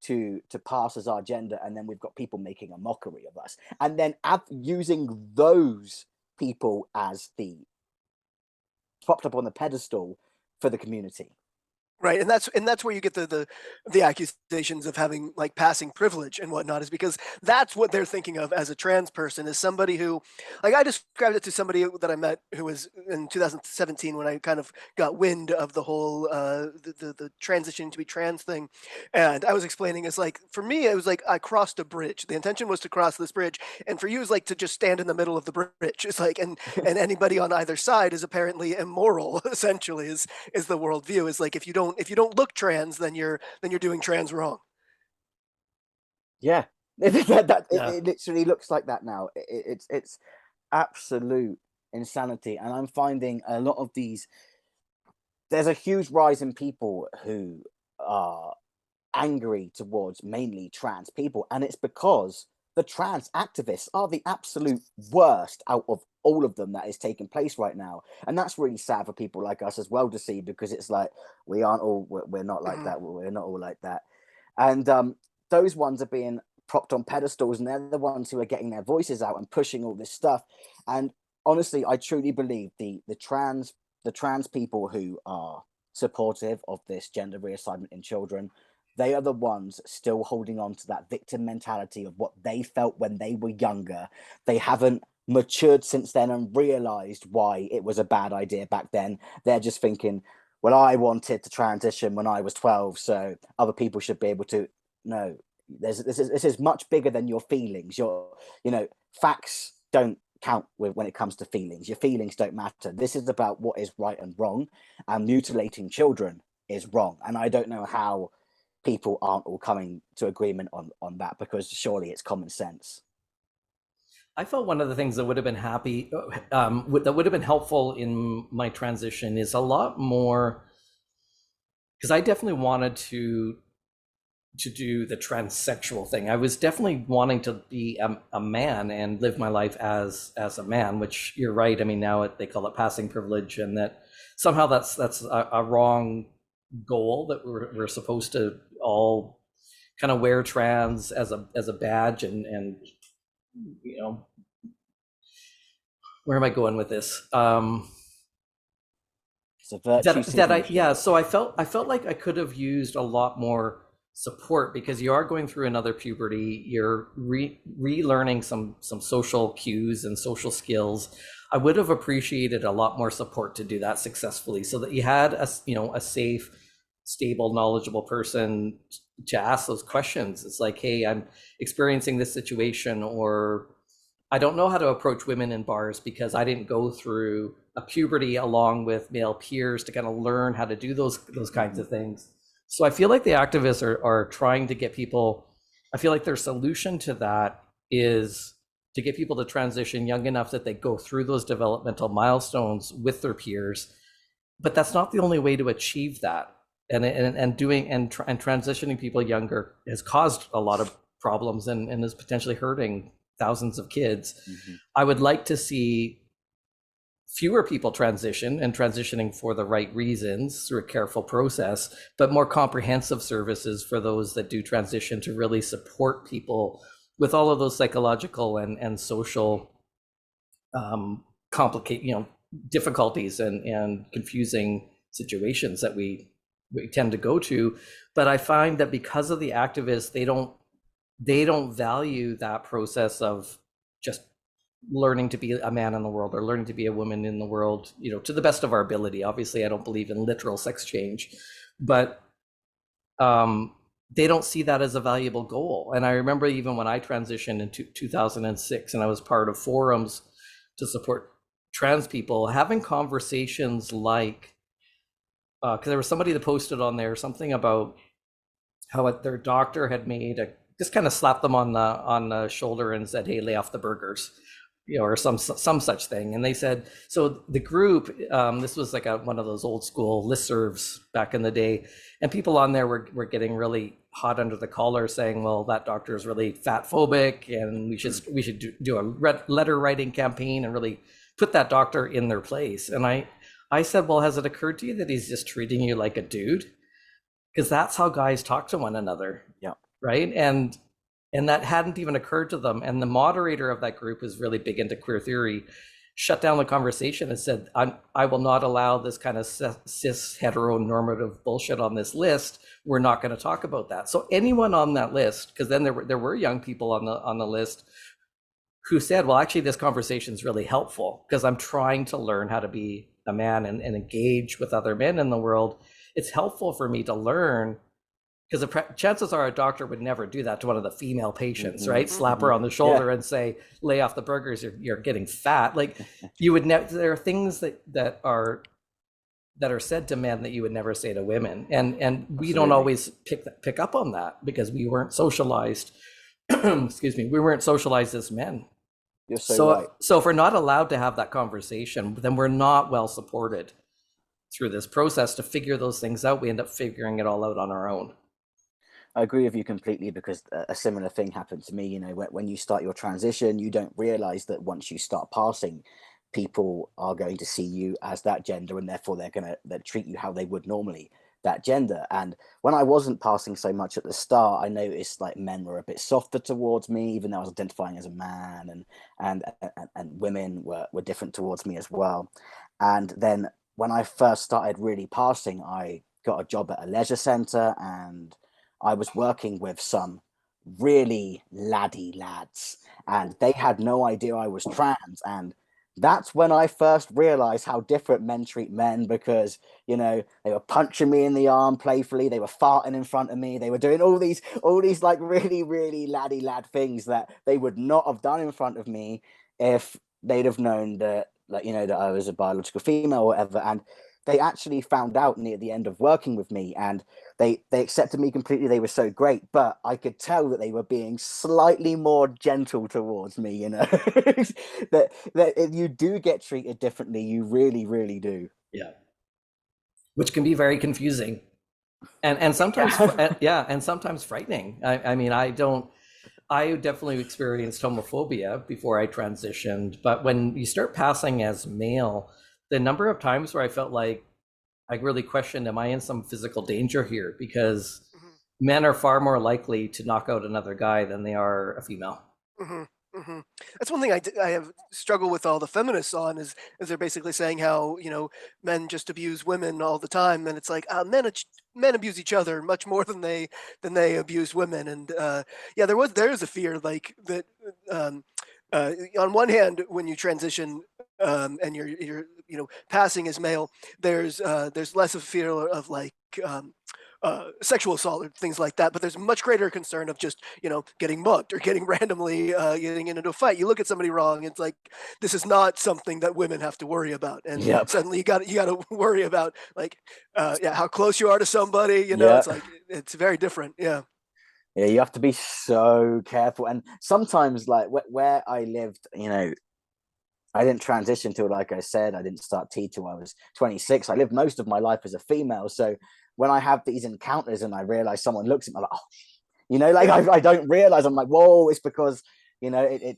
Speaker 2: to pass as our gender, and then we've got people making a mockery of us, and then using those people as the propped up on the pedestal for the community.
Speaker 1: Right, and that's where you get the accusations of having like passing privilege and whatnot, is because that's what they're thinking of as a trans person, is somebody who, like I described it to somebody that I met who was in 2017 when I kind of got wind of the whole the transition to be trans thing, and I was explaining, it's like for me it was like I crossed a bridge. The intention was to cross this bridge, and for you is like to just stand in the middle of the bridge. It's like and anybody on either side is apparently immoral. Essentially, is the worldview. Is like if you don't look trans, then you're doing trans wrong.
Speaker 2: Yeah, it literally looks like that now. It's absolute insanity, and I'm finding a lot of these. There's a huge rise in people who are angry towards mainly trans people, and it's because the trans activists are the absolute worst out of all of them that is taking place right now. And that's really sad for people like us as well to see, because it's like we're not like that, we're not all like that. And those ones are being propped on pedestals, and they're the ones who are getting their voices out and pushing all this stuff. And honestly, I truly believe the trans people who are supportive of this gender reassignment in children, they are the ones still holding on to that victim mentality of what they felt when they were younger. They haven't matured since then and realized why it was a bad idea back then. They're just thinking, well, I wanted to transition when I was 12, so other people should be able to. No, this is much bigger than your feelings. Facts don't count when it comes to feelings. Your feelings don't matter. This is about what is right and wrong, and mutilating children is wrong. And I don't know how people aren't all coming to agreement on that, because surely it's common sense.
Speaker 3: I felt one of the things that would have been that would have been helpful in my transition is a lot more, because I definitely wanted to do the transsexual thing. I was definitely wanting to be a man and live my life as a man, which you're right. I mean, now they call it passing privilege, and that somehow that's a wrong goal, that we're supposed to all kind of wear trans as a badge, and you know, where am I going with this?
Speaker 2: It's a virtue
Speaker 3: So I felt like I could have used a lot more support, because you are going through another puberty. You're relearning some social cues and social skills. I would have appreciated a lot more support to do that successfully, so that you had a safe, stable, knowledgeable person to ask those questions. It's like, hey, I'm experiencing this situation, or I don't know how to approach women in bars because I didn't go through a puberty along with male peers to kind of learn how to do those kinds of things. So I feel like the activists are trying to get people, I feel like their solution to that is to get people to transition young enough that they go through those developmental milestones with their peers. But that's not the only way to achieve that. And transitioning people younger has caused a lot of problems and is potentially hurting thousands of kids. I would like to see fewer people transition, and transitioning for the right reasons through a careful process, but more comprehensive services for those that do transition, to really support people with all of those psychological and social difficulties and confusing situations that we tend to go to. But I find that because of the activists, they don't value that process of just learning to be a man in the world or learning to be a woman in the world, to the best of our ability. Obviously, I don't believe in literal sex change, but they don't see that as a valuable goal. And I remember even when I transitioned in 2006, and I was part of forums to support trans people, having conversations like, because there was somebody that posted on there something about how their doctor had just kind of slapped them on the shoulder and said, "Hey, lay off the burgers," or some such thing. And they said, so the group, this was like one of those old school listservs back in the day, and people on there were getting really hot under the collar, saying, well, that doctor is really fat phobic, and we should do a letter writing campaign and really put that doctor in their place. And I said, well, has it occurred to you that he's just treating you like a dude? Because that's how guys talk to one another.
Speaker 2: Yeah.
Speaker 3: Right. And that hadn't even occurred to them. And the moderator of that group is really big into queer theory, shut down the conversation and said, I will not allow this kind of cis heteronormative bullshit on this list. We're not going to talk about that. So anyone on that list, because then there were young people on the list who said, well, actually, this conversation is really helpful because I'm trying to learn how to be a man and engage with other men in the world. It's helpful for me to learn, because the chances are a doctor would never do that to one of the female patients, right? Slap her on the shoulder and say, lay off the burgers, you're getting fat. Like, you would never, there are things that are said to men that you would never say to women. And we
Speaker 2: Absolutely.
Speaker 3: Don't always pick up on that because we weren't socialized. Excuse me, we weren't socialized as men.
Speaker 2: You're so right.
Speaker 3: So if we're not allowed to have that conversation, then we're not well supported through this process to figure those things out. We end up figuring it all out on our own.
Speaker 2: I agree with you completely, because a similar thing happened to me. When you start your transition, you don't realize that once you start passing, people are going to see you as that gender, and therefore they're going to treat you how they would normally, that gender. And when I wasn't passing so much at the start, I noticed like men were a bit softer towards me, even though I was identifying as a man, and women were different towards me as well. And then when I first started really passing, I got a job at a leisure centre, and I was working with some really laddie lads, and they had no idea I was trans. And that's when I first realized how different men treat men, because, they were punching me in the arm playfully. They were farting in front of me. They were doing all these like really, really laddie lad things that they would not have done in front of me if they'd have known that, like, you know, that I was a biological female or whatever, and they actually found out near the end of working with me, and they accepted me completely. They were so great, but I could tell that they were being slightly more gentle towards me, you know. that if you do get treated differently, you really, really do.
Speaker 3: Yeah, which can be very confusing, and sometimes and sometimes frightening. I mean, I definitely experienced homophobia before I transitioned, but when you start passing as male, the number of times where I felt like I really questioned, am I in some physical danger here? Because
Speaker 1: Mhm.
Speaker 3: men are far more likely to knock out another guy than they are a female.
Speaker 1: That's one thing I have struggled with all the feminists on is they're basically saying how, you know, men just abuse women all the time, and it's like men abuse each other much more than they abuse women, and yeah, there is a fear like that. Um, on one hand, when you transition and you're you know passing as male, there's less of a fear of like sexual assault or things like that, but there's much greater concern of just, you know, getting mugged or getting randomly getting into a fight. You look at somebody wrong, it's like this is not something that women have to worry about, and
Speaker 2: Yep.
Speaker 1: suddenly you got to worry about like yeah, how close you are to somebody. You know,
Speaker 2: Yeah.
Speaker 1: it's like it's very different. Yeah.
Speaker 2: Yeah, you have to be so careful. And sometimes, like where I lived, you know, I didn't transition till, like I said, I didn't start T till I was 26. I lived most of my life as a female. So when I have these encounters and I realize someone looks at me, I'm like, oh, you know, like I don't realize. I'm like, whoa, it's because, you know, it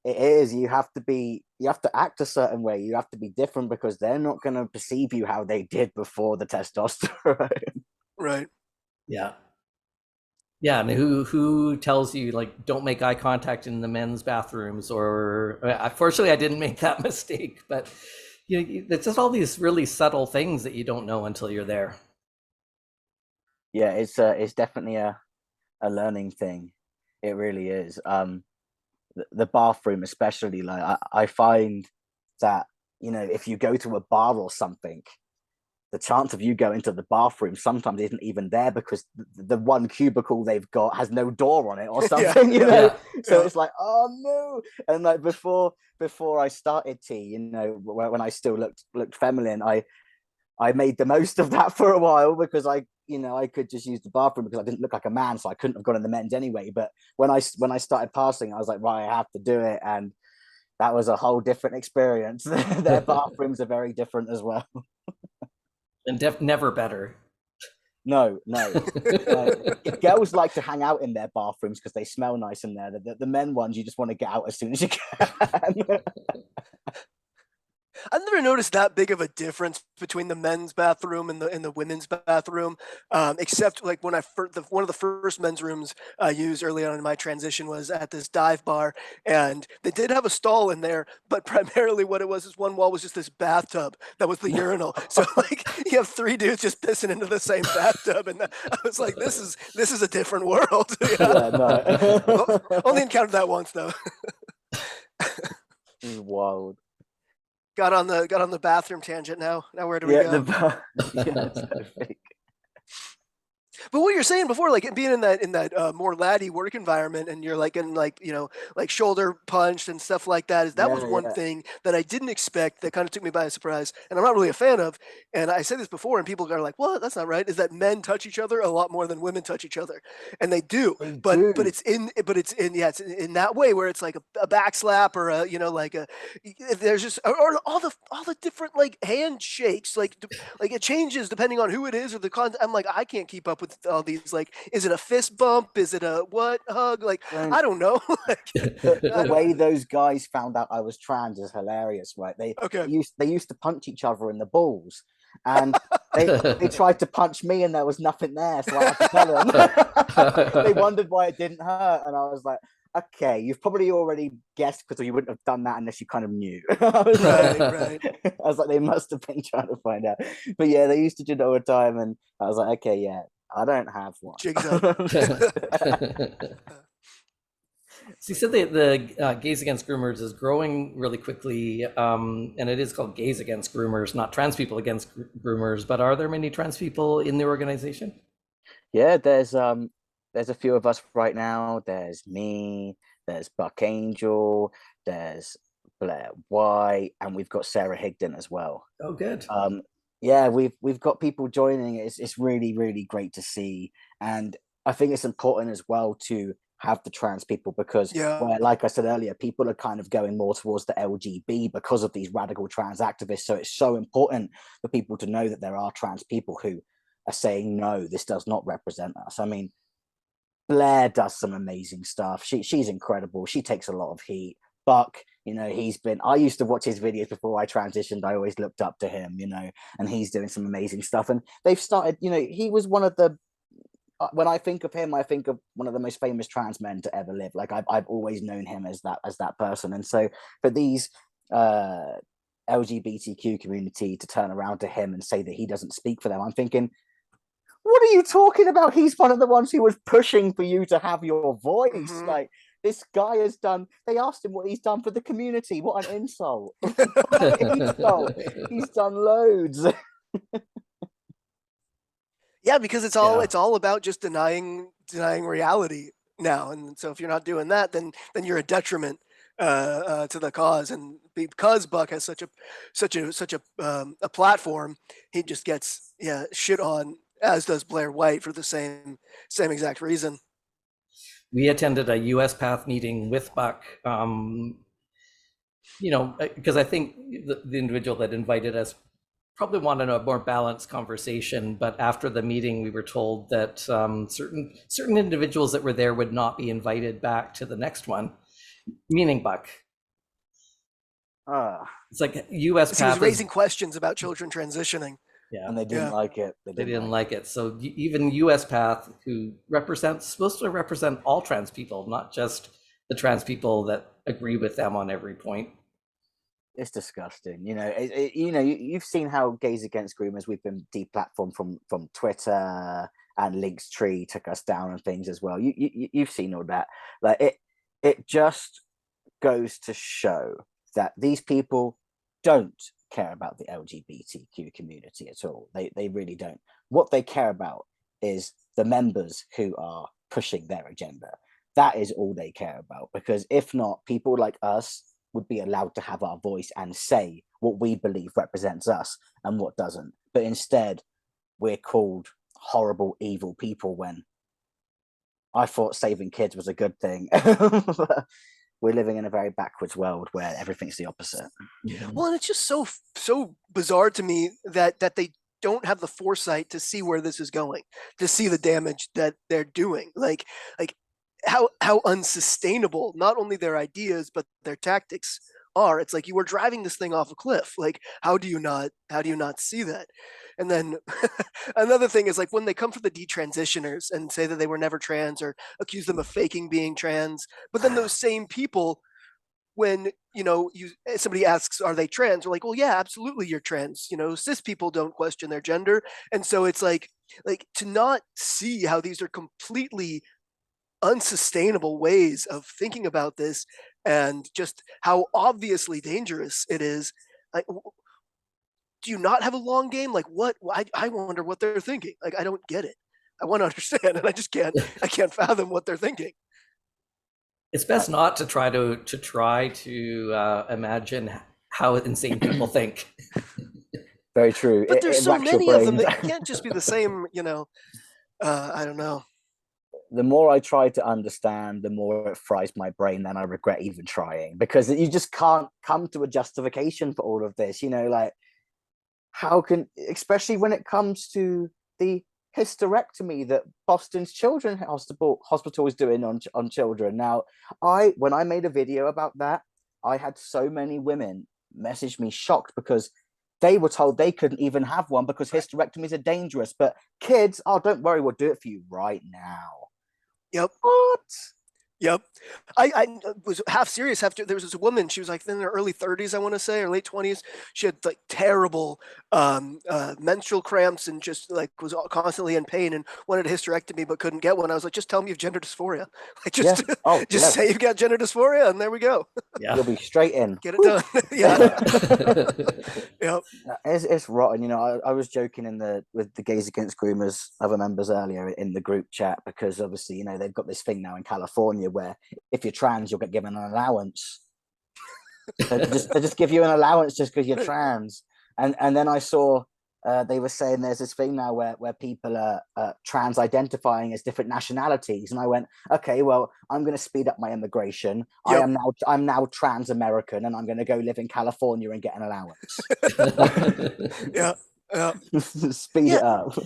Speaker 2: is. You have to act a certain way. You have to be different because they're not going to perceive you how they did before the testosterone.
Speaker 1: Right.
Speaker 3: Yeah. Yeah, and who tells you like don't make eye contact in the men's bathrooms? Or fortunately, I didn't make that mistake. But you know, it's just all these really subtle things that you don't know until you're there.
Speaker 2: Yeah, it's definitely a learning thing. It really is. The bathroom especially, like I find that, you know, if you go to a bar or something, the chance of you going to the bathroom sometimes isn't even there because the one cubicle they've got has no door on it or
Speaker 1: Yeah.
Speaker 2: something, you know.
Speaker 3: Yeah.
Speaker 2: So
Speaker 1: Yeah.
Speaker 2: it's like, oh no. And like before I started T, you know, when I still looked feminine, I made the most of that for a while because I, you know, I could just use the bathroom because I didn't look like a man, so I couldn't have gone in the men's anyway. But when I started passing, I was like, right, I have to do it, and that was a whole different experience. Their bathrooms are very different as well.
Speaker 3: And never better.
Speaker 2: No, girls like to hang out in their bathrooms because they smell nice in there. The men ones, you just want to get out as soon as you can.
Speaker 1: I've never noticed that big of a difference between the men's bathroom and the women's bathroom, except like when one of the first men's rooms I used early on in my transition was at this dive bar, and they did have a stall in there, but primarily what it was is one wall was just this bathtub that was the urinal. So like you have three dudes just pissing into the same bathtub, and I was like, this is a different world. Yeah.
Speaker 2: Yeah, no.
Speaker 1: Only encountered that once though.
Speaker 2: This is wild.
Speaker 1: Got on the bathroom tangent now. Now where do we
Speaker 2: Yeah,
Speaker 1: go?
Speaker 2: yeah, totally.
Speaker 1: But what you're saying before, like being in that more laddie work environment, and you're like getting like like shoulder punched and stuff like that, is that was
Speaker 2: Yeah,
Speaker 1: one
Speaker 2: yeah.
Speaker 1: thing that I didn't expect that kind of took me by surprise, and I'm not really a fan of. And I said this before, and people are like, "Well, that's not right." Is that men touch each other a lot more than women touch each other, and they do.
Speaker 2: They
Speaker 1: But
Speaker 2: do.
Speaker 1: it's in that way where it's like a back slap or a like a there's just or all the different like handshakes like it changes depending on who it is or the content. I'm like I can't keep up with all these. Like, is it a fist bump? Is it a what hug? Like,
Speaker 2: Don't
Speaker 1: I don't know. Like,
Speaker 2: the way those guys found out I was trans is hilarious, right?
Speaker 1: okay.
Speaker 2: They used to punch each other in the balls, and they tried to punch me, and there was nothing there, so I had to tell them. They wondered why it didn't hurt, and I was like, okay, you've probably already guessed because you wouldn't have done that unless you kind of knew.
Speaker 1: Right.
Speaker 2: I was like, they must have been trying to find out. But yeah, they used to do it all the time, and I was like, okay, yeah, I don't have one.
Speaker 1: Jigs up.
Speaker 3: So you said the Gays Against Groomers is growing really quickly, and it is called Gays Against Groomers, not Trans People Against Groomers. But are there many trans people in the organization?
Speaker 2: Yeah, there's a few of us right now. There's me, there's Buck Angel, there's Blair White, and we've got Sarah Higdon as well.
Speaker 3: Oh, good.
Speaker 2: Yeah, we've got people joining. It's really, really great to see, and I think it's important as well to have the trans people, because where, like I said earlier, people are kind of going more towards the LGB because of these radical trans activists. So it's so important for people to know that there are trans people who are saying, no, this does not represent us. I mean, Blair does some amazing stuff. She's incredible. She takes a lot of heat. Buck, you know, I used to watch his videos before I transitioned. I always looked up to him, you know, and he's doing some amazing stuff. And they've started, you know, he was one of the, when I think of him, I think of one of the most famous trans men to ever live. Like I've always known him as that person. And so for these LGBTQ community to turn around to him and say that he doesn't speak for them, I'm thinking, what are you talking about? He's one of the ones who was pushing for you to have your voice. Like, this guy has done, they asked him what he's done for the community. What an insult. What an insult. He's done loads.
Speaker 1: Yeah, because it's all about just denying reality now, and so if you're not doing that, then you're a detriment to the cause. And because Buck has such a platform, he just gets shit on, as does Blair White, for the same exact reason.
Speaker 3: We attended a US Path meeting with Buck, you know, because I think the individual that invited us probably wanted a more balanced conversation, but after the meeting, we were told that certain individuals that were there would not be invited back to the next one, meaning Buck. It's like US Path.
Speaker 1: He was raising questions about children transitioning.
Speaker 2: Yeah, and they didn't like it.
Speaker 3: They didn't like it. So even US Path, who supposed to represent all trans people, not just the trans people that agree with them on every point.
Speaker 2: It's disgusting. You know, you've seen how Gays Against Groomers, we've been deplatformed from Twitter, and Linktree took us down and things as well. You've seen all that. Like it just goes to show that these people don't care about the LGBTQ community at all. They really don't. What they care about is the members who are pushing their agenda. That is all they care about, because if not, people like us would be allowed to have our voice and say what we believe represents us and what doesn't. But instead, we're called horrible, evil people, when I thought saving kids was a good thing. We're living in a very backwards world where everything's the opposite.
Speaker 1: Well, and it's just so bizarre to me that they don't have the foresight to see where this is going, to see the damage that they're doing. Like how unsustainable not only their ideas but their tactics are. It's like, you were driving this thing off a cliff. Like, how do you not see that? And then another thing is, like, when they come for the detransitioners and say that they were never trans, or accuse them of faking being trans, but then those same people, when somebody asks, are they trans, they're like, well, yeah, absolutely, you're trans. Cis people don't question their gender. And so it's like to not see how these are completely unsustainable ways of thinking about this, and just how obviously dangerous it is. Like, do you not have a long game? Like, what? I wonder what they're thinking. Like, I don't get it. I want to understand, and I just can't. I can't fathom what they're thinking.
Speaker 3: It's best not to try to imagine how insane people think.
Speaker 2: Very true.
Speaker 1: But there's so many of them that you can't just be the same. I don't know.
Speaker 2: The more I try to understand, the more it fries my brain, then I regret even trying, because you just can't come to a justification for all of this. Like, how can, especially when it comes to the hysterectomy that Boston's Children's Hospital is doing on children. Now, when I made a video about that, I had so many women message me shocked, because they were told they couldn't even have one because hysterectomies are dangerous. But kids, oh, don't worry, we'll do it for you right now.
Speaker 1: Yep.
Speaker 2: What?
Speaker 1: Yep. I was half serious after. There was this woman, she was like in her early 30s, I want to say, or late 20s. She had like terrible menstrual cramps, and just like was constantly in pain, and wanted a hysterectomy but couldn't get one. I was like, just tell me you have gender dysphoria. Like, just say you've got gender dysphoria, and there we go.
Speaker 2: Yeah. You'll be straight in.
Speaker 1: Get it done. Yeah. Yep.
Speaker 2: It's rotten. I was joking with the Gays Against Groomers other members earlier in the group chat, because obviously, they've got this thing now in California where if you're trans, you'll get given an allowance. They just give you an allowance just because you're trans. And then I saw they were saying there's this thing now where people are trans identifying as different nationalities, and I went, okay, well, I'm going to speed up my immigration.
Speaker 1: Yep.
Speaker 2: I'm now trans American, and I'm going to go live in California and get an allowance.
Speaker 1: Yeah.
Speaker 2: Speed it up.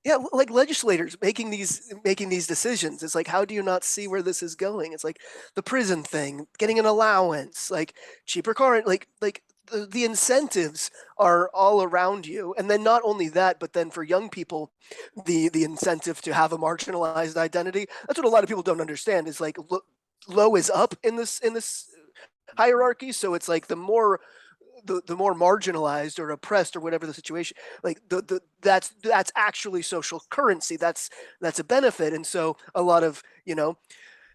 Speaker 1: Yeah, like legislators making these decisions. It's like, how do you not see where this is going? It's like the prison thing, getting an allowance, like cheaper car, like the incentives are all around you. And then not only that, but then for young people, the incentive to have a marginalized identity. That's what a lot of people don't understand. Is like low is up in this hierarchy. So it's like the more marginalized or oppressed or whatever the situation, like that's actually social currency. That's a benefit. And so a lot of,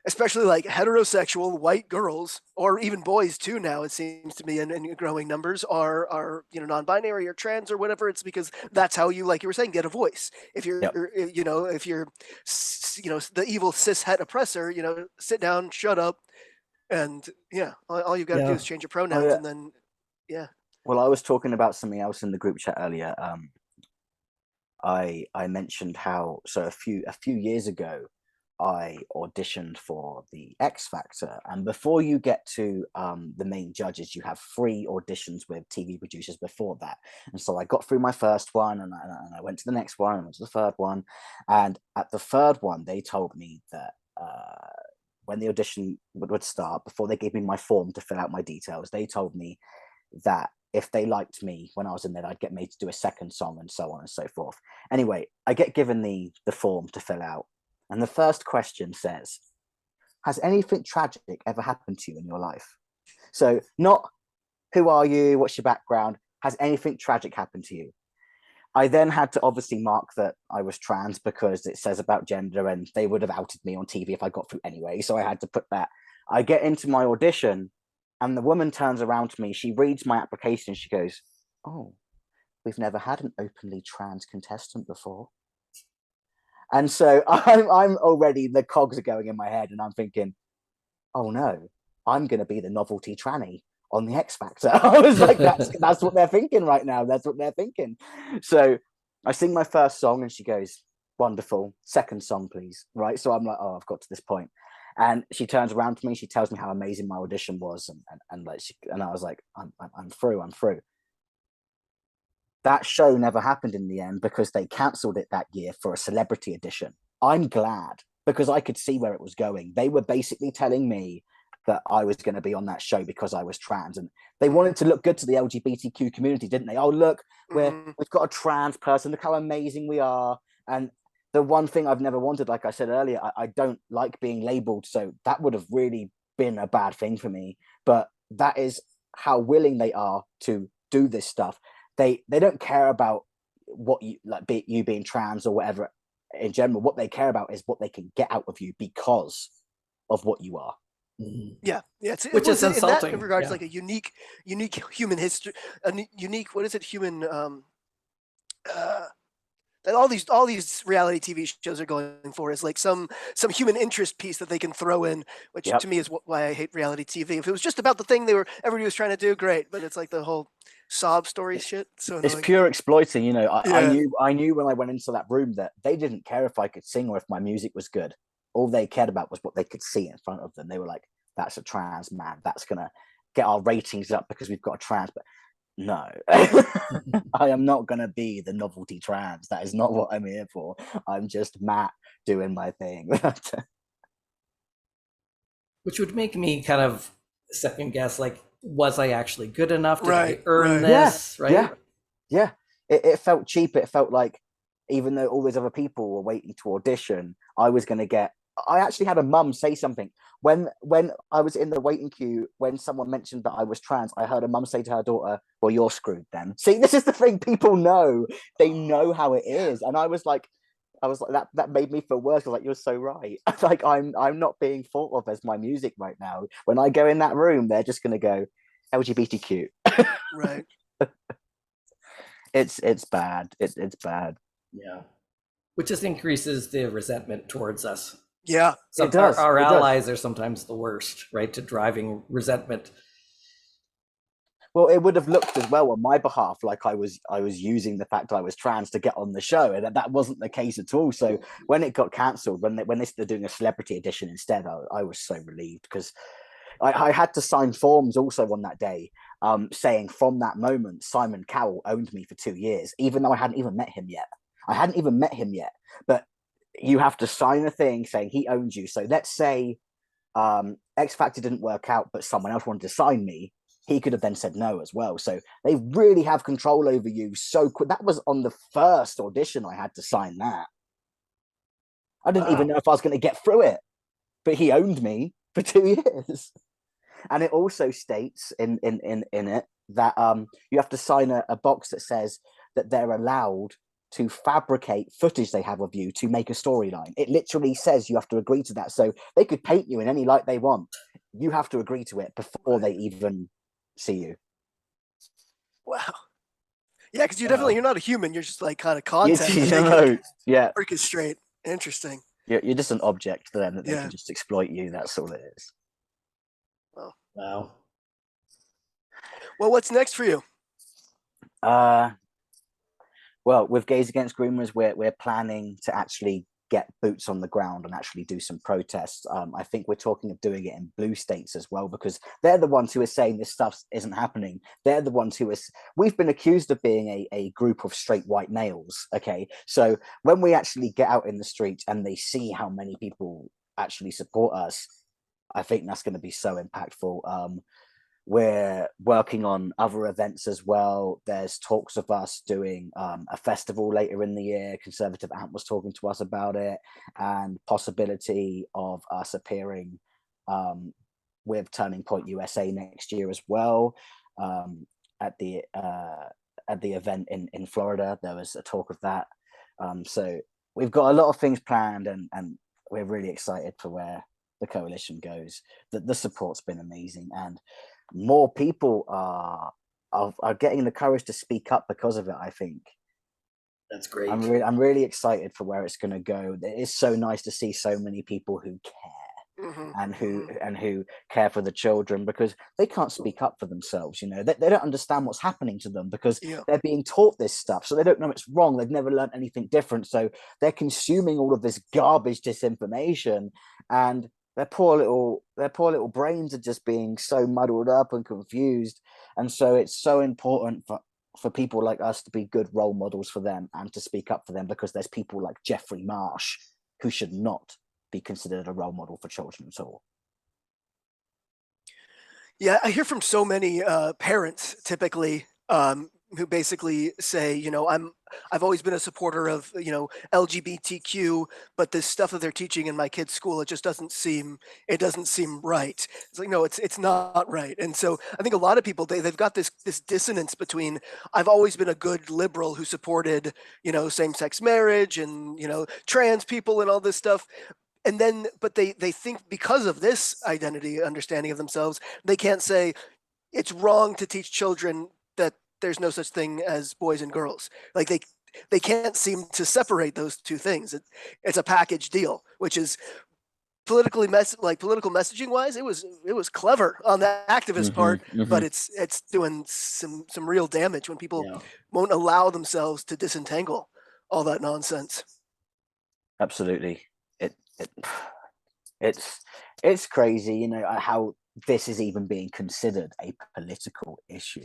Speaker 1: especially like heterosexual white girls, or even boys too now, it seems to me, in growing numbers, are non-binary or trans or whatever. It's because that's how you, like you were saying, get a voice. If you're
Speaker 2: Yep.
Speaker 1: if you're the evil cis het oppressor, sit down, shut up, and all you've got to do is change your pronouns. And then
Speaker 2: well, I was talking about something else in the group chat earlier. I mentioned how, so a few years ago I auditioned for the X Factor, and before you get to the main judges, you have 3 auditions with TV producers before that. And so I got through my first one, and I went to the next one, and went to the third one, and at the third one they told me that when the audition would start, before they gave me my form to fill out my details, they told me that if they liked me when I was in there, I'd get made to do a second song, and so on and so forth. Anyway, I get given the form to fill out, and the first question says, has anything tragic ever happened to you in your life? So not who are you, what's your background, has anything tragic happened to you? I then had to obviously mark that I was trans because it says about gender, and they would have outed me on TV if I got through anyway, so I had to put that. I get into my audition, and the woman turns around to me, she reads my application, she goes, oh, we've never had an openly trans contestant before. And so I'm already, the cogs are going in my head, and I'm thinking, oh no, I'm going to be the novelty tranny on the X Factor. I was like, that's what they're thinking right now. That's what they're thinking. So I sing my first song, and she goes, wonderful, second song, please. Right. So I'm like, oh, I've got to this point. And she turns around to me, she tells me how amazing my audition was, and I was like, I'm through. That show never happened in the end because they cancelled it that year for a celebrity edition. I'm glad, because I could see where it was going. They were basically telling me that I was going to be on that show because I was trans, and they wanted to look good to the LGBTQ community, didn't they? Oh, look, we've got a trans person, look how amazing we are. And the one thing I've never wanted, like I said earlier, I don't like being labeled, so that would have really been a bad thing for me. But that is how willing they are to do this stuff. They don't care about what you like, you being trans or whatever in general. What they care about is what they can get out of you because of what you are.
Speaker 1: Yeah,
Speaker 3: which is insulting.
Speaker 1: In that regards, like a unique human history, a unique, what is it, human that all these reality TV shows are going for is like some human interest piece that they can throw in, which to me is why I hate reality TV. If it was just about the thing everybody was trying to do, great, but it's like the whole sob story shit. So annoying.
Speaker 2: It's pure exploiting, you know. I knew when I went into that room that they didn't care if I could sing or if my music was good. All they cared about was what they could see in front of them. They were like, that's a trans man, that's gonna get our ratings up because we've got a trans. But no, I am not gonna be the novelty trans. That is not what I'm here for. I'm just Matt doing my thing.
Speaker 3: Which would make me kind of second guess, like, was I actually good enough? Did I earn this?
Speaker 2: Yeah. It felt cheap. It felt like, even though all those other people were waiting to audition, I was going to get. I actually had a mum say something when I was in the waiting queue. When someone mentioned that I was trans, I heard a mum say to her daughter, well, you're screwed then. See, this is the thing. People know. They know how it is. And I was like, that made me feel worse. I was like, you're so right. Like, I'm not being thought of as my music right now. When I go in that room, they're just going to go LGBTQ.
Speaker 1: Right.
Speaker 2: It's bad. It's bad.
Speaker 3: Yeah. Which just increases the resentment towards us.
Speaker 1: Yeah.
Speaker 3: Our allies are sometimes the worst, right? To driving resentment.
Speaker 2: Well, it would have looked as well on my behalf like I was using the fact I was trans to get on the show, and that wasn't the case at all. So when it got cancelled, when they started doing a celebrity edition instead, I was so relieved, because I had to sign forms also on that day, saying from that moment Simon Cowell owned me for 2 years, even though I hadn't even met him yet. But you have to sign a thing saying he owns you. So let's say X Factor didn't work out, but someone else wanted to sign me, he could have then said no as well. So they really have control over you so quick. That was on the first audition I had to sign that. I didn't even know if I was going to get through it, but he owned me for 2 years. And it also states in it that you have to sign a box that says that they're allowed to fabricate footage they have of you to make a storyline. It literally says you have to agree to that. So they could paint you in any light they want. You have to agree to it before they even see you.
Speaker 1: Wow. Yeah, because you're not a human. You're just like kind of content.
Speaker 2: Yeah.
Speaker 1: Orchestrate. Interesting.
Speaker 2: You're just an object to them that they can just exploit you. That's all it is.
Speaker 3: Wow.
Speaker 1: Well, what's next for you?
Speaker 2: Well, with Gays Against Groomers, we're planning to actually get boots on the ground and actually do some protests. I think we're talking of doing it in blue states as well, because they're the ones who are saying this stuff isn't happening. They're the ones who we've been accused of being a group of straight white males. Okay, so when we actually get out in the streets and they see how many people actually support us, I think that's going to be so impactful. We're working on other events as well. There's talks of us doing a festival later in the year. Conservative Amp was talking to us about it, and possibility of us appearing with Turning Point USA next year as well. At the event in Florida, there was a talk of that. So we've got a lot of things planned, and we're really excited for where the coalition goes. The support's been amazing, and more people are getting the courage to speak up because of it. I think
Speaker 3: that's great.
Speaker 2: I'm really excited for where it's going to go. It is so nice to see so many people who care, and who care for the children, because they can't speak up for themselves. They don't understand what's happening to them, because they're being taught this stuff, so they don't know it's wrong. They've never learned anything different, so they're consuming all of this garbage disinformation, and their poor little brains are just being so muddled up and confused. And so it's so important for people like us to be good role models for them and to speak up for them, because there's people like Jeffrey Marsh who should not be considered a role model for children at all.
Speaker 1: Yeah, I hear from so many parents typically who basically say, I've always been a supporter of, LGBTQ, but this stuff that they're teaching in my kid's school, it doesn't seem right. It's like, no, it's not right. And so I think a lot of people, they've got this dissonance between, I've always been a good liberal who supported, same-sex marriage and, trans people and all this stuff. And then, but they think because of this identity understanding of themselves, they can't say it's wrong to teach children that there's no such thing as boys and girls. Like they can't seem to separate those two things. It's a package deal, which is political messaging wise, it was clever on the activist part, but it's doing some real damage when people won't allow themselves to disentangle all that nonsense.
Speaker 2: Absolutely. It's crazy, how this is even being considered a political issue.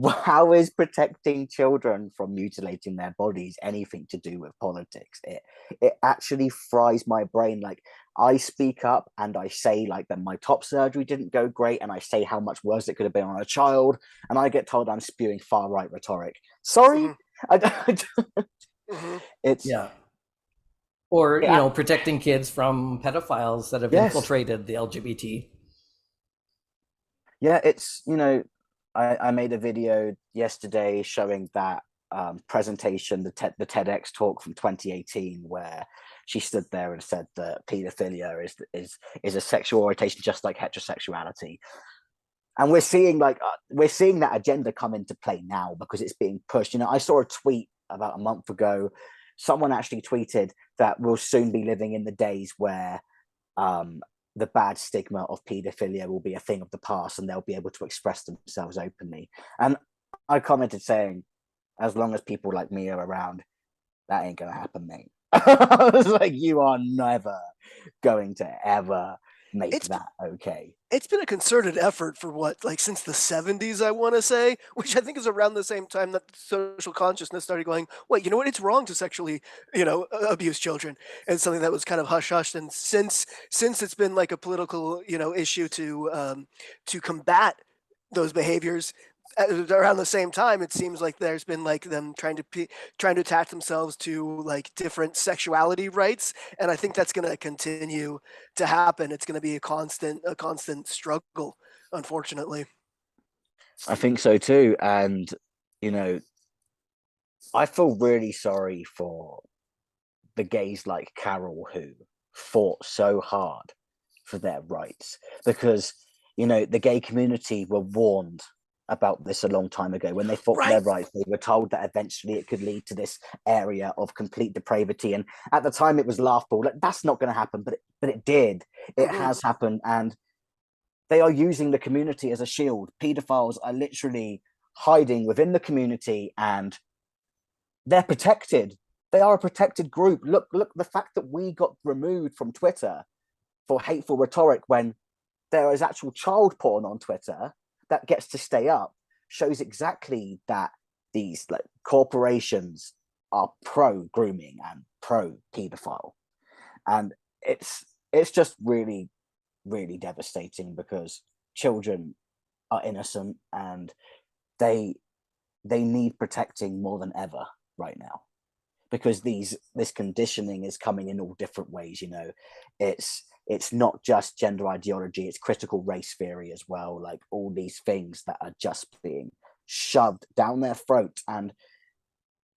Speaker 2: How is protecting children from mutilating their bodies anything to do with politics? It actually fries my brain. Like, I speak up and I say like that my top surgery didn't go great, and I say how much worse it could have been on a child, and I get told I'm spewing far right rhetoric. Sorry, it's
Speaker 3: or protecting kids from pedophiles that have infiltrated the LGBT.
Speaker 2: Yeah, it's I made a video yesterday showing that presentation, the TEDx talk from 2018, where she stood there and said that pedophilia is a sexual orientation just like heterosexuality. And we're seeing that agenda come into play now, because it's being pushed. I saw a tweet about a month ago. Someone actually tweeted that we'll soon be living in the days where the bad stigma of paedophilia will be a thing of the past and they'll be able to express themselves openly. And I commented saying, as long as people like me are around, that ain't gonna happen, mate. I was like, you are never going to ever make that okay.
Speaker 1: It's been a concerted effort for what, like since the 70s, I want to say, which I think is around the same time that social consciousness started going, wait, you know what? It's wrong to sexually, abuse children. And something that was kind of hush hushed. And since it's been like a political, issue to combat those behaviors, around the same time, it seems like there's been like them trying to attach themselves to like different sexuality rights, and I think that's going to continue to happen. It's going to be a constant struggle, unfortunately.
Speaker 2: I think so too, and I feel really sorry for the gays like Carol who fought so hard for their rights, because the gay community were warned about this a long time ago. When they fought for their rights, they were told that eventually it could lead to this area of complete depravity, and at the time it was laughable. Like, that's not going to happen, but it did. It has happened, and they are using the community as a shield. Pedophiles are literally hiding within the community, and they're protected. They are a protected group. Look, the fact that we got removed from Twitter for hateful rhetoric when there is actual child porn on Twitter that gets to stay up shows exactly that these like corporations are pro grooming and pro pedophile, and it's just really, really devastating, because children are innocent and they need protecting more than ever right now, because this conditioning is coming in all different ways. It's not just gender ideology, it's critical race theory as well, like all these things that are just being shoved down their throat. And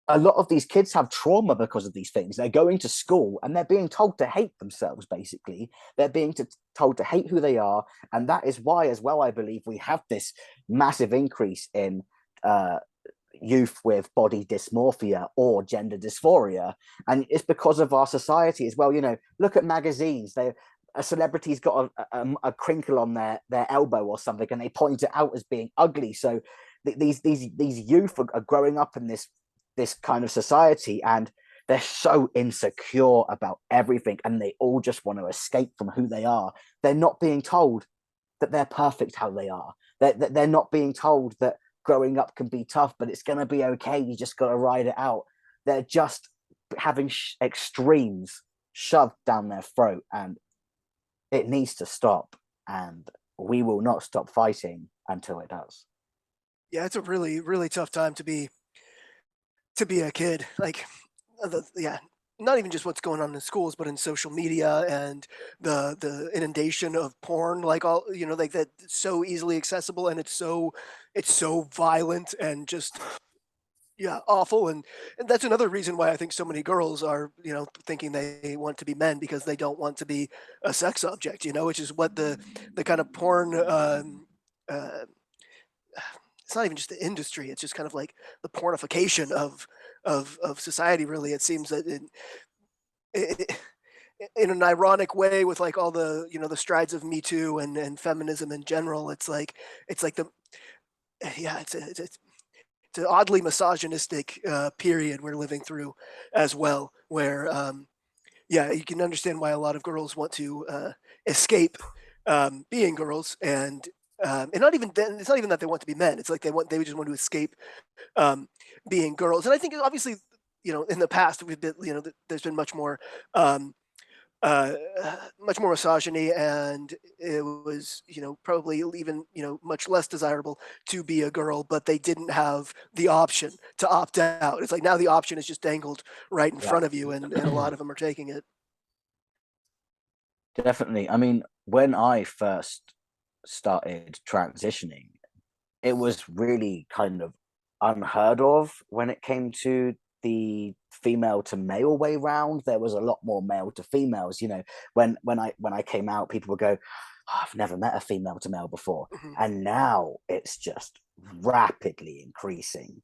Speaker 2: a lot of these kids have trauma because of these things. They're going to school and they're being told to hate themselves, basically. They're being told to hate who they are. And that is why, as well, I believe we have this massive increase in youth with body dysmorphia or gender dysphoria. And it's because of our society as well. Look at magazines. A celebrity's got a crinkle on their elbow or something, and they point it out as being ugly. So these youth are growing up in this kind of society, and they're so insecure about everything, and they all just want to escape from who they are. They're not being told that they're perfect how they are. They're not being told that growing up can be tough, but it's going to be okay. You just got to ride it out. They're just having extremes shoved down their throat, and it needs to stop, and we will not stop fighting until it does.
Speaker 1: Yeah, it's a really, really tough time to be a kid. Like, not even just what's going on in schools, but in social media and the inundation of porn, like all like that, so easily accessible, and it's so violent and just awful. And that's another reason why I think so many girls are thinking they want to be men, because they don't want to be a sex object, which is what the kind of porn it's not even just the industry, it's just kind of like the pornification of society, really. It seems that it, in an ironic way, with like all the the strides of Me Too and feminism in general, it's like the it's an oddly misogynistic period we're living through as well, where you can understand why a lot of girls want to escape being girls, and not even then, it's not even that they want to be men. It's like they just want to escape being girls. And I think obviously, in the past we've been, there's been um, much more misogyny, and it was, probably even, much less desirable to be a girl, but they didn't have the option to opt out. It's like now the option is just dangled right in front of you, and a lot of them are taking it.
Speaker 2: Definitely. I mean, when I first started transitioning, it was really kind of unheard of when it came to the female to male way round. There was a lot more male to females. When I came out, people would go, oh, I've never met a female to male before. And now it's just rapidly increasing.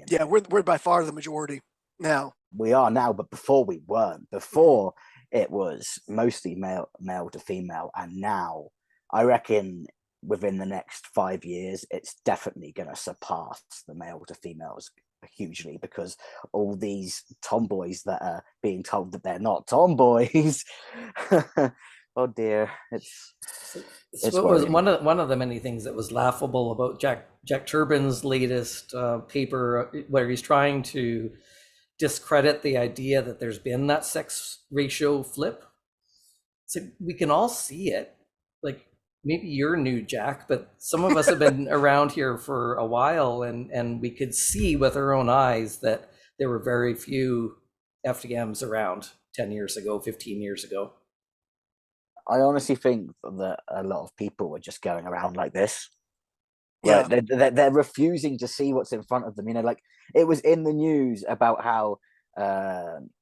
Speaker 1: Yeah, we're by far the majority now.
Speaker 2: We are now, but before we weren't. Before it was mostly male to female, and now I reckon within the next 5 years it's definitely going to surpass the male to females hugely, because all these tomboys that are being told that they're not tomboys. Oh dear, it's
Speaker 3: what was
Speaker 2: worrying.
Speaker 3: one of the many things that was laughable about Jack Turbin's latest paper, where he's trying to discredit the idea that there's been that sex ratio flip. So we can all see it. Like, maybe you're new, Jack, but some of us have been around here for a while, and we could see with our own eyes that there were very few FDMs around 10 years ago, 15 years ago.
Speaker 2: I honestly think that a lot of people were just going around like this.
Speaker 1: Yeah.
Speaker 2: They're refusing to see what's in front of them. You know, like it was in the news about how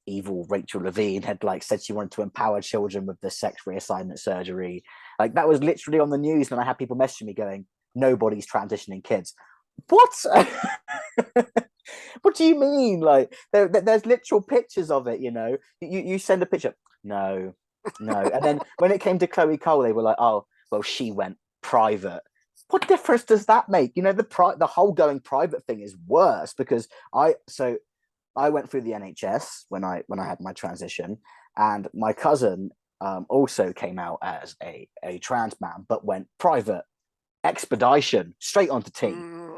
Speaker 2: evil Rachel Levine had like said she wanted to empower children with the sex reassignment surgery. Like that was literally on the news, and I had people messaging me going, "Nobody's transitioning kids." What? What do you mean? Like there's literal pictures of it. You know, you send a picture. No. And then when it came to Chloe Cole, they were like, "Oh, well, she went private." What difference does that make? You know, the whole going private thing is worse, because I went through the NHS when I had my transition, and my cousin also came out as a trans man, but went private. Expedition, straight onto T.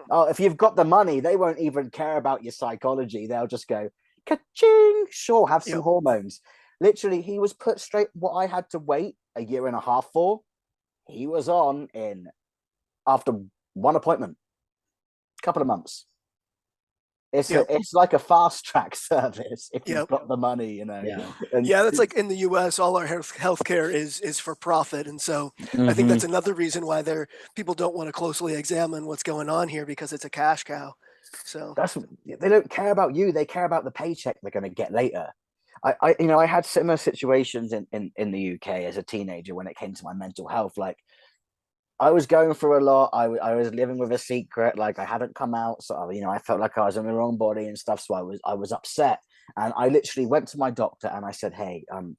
Speaker 2: Oh, if you've got the money, they won't even care about your psychology. They'll just go, ka-ching, sure, have some hormones. Literally, he was put straight. What I had to wait a year and a half for, he was on in after one appointment, couple of months. It's like a fast track service if you've got the money, you know.
Speaker 3: Yeah,
Speaker 1: that's like in the US, all our healthcare is for profit, and so I think that's another reason why people don't want to closely examine what's going on here, because it's a cash cow. So
Speaker 2: they don't care about you; they care about the paycheck they're going to get later. I had similar situations in the UK as a teenager when it came to my mental health. Like, I was going through a lot. I was living with a secret. Like, I hadn't come out, so I felt like I was in the wrong body and stuff. So I was upset, and I literally went to my doctor and I said, "Hey, I'm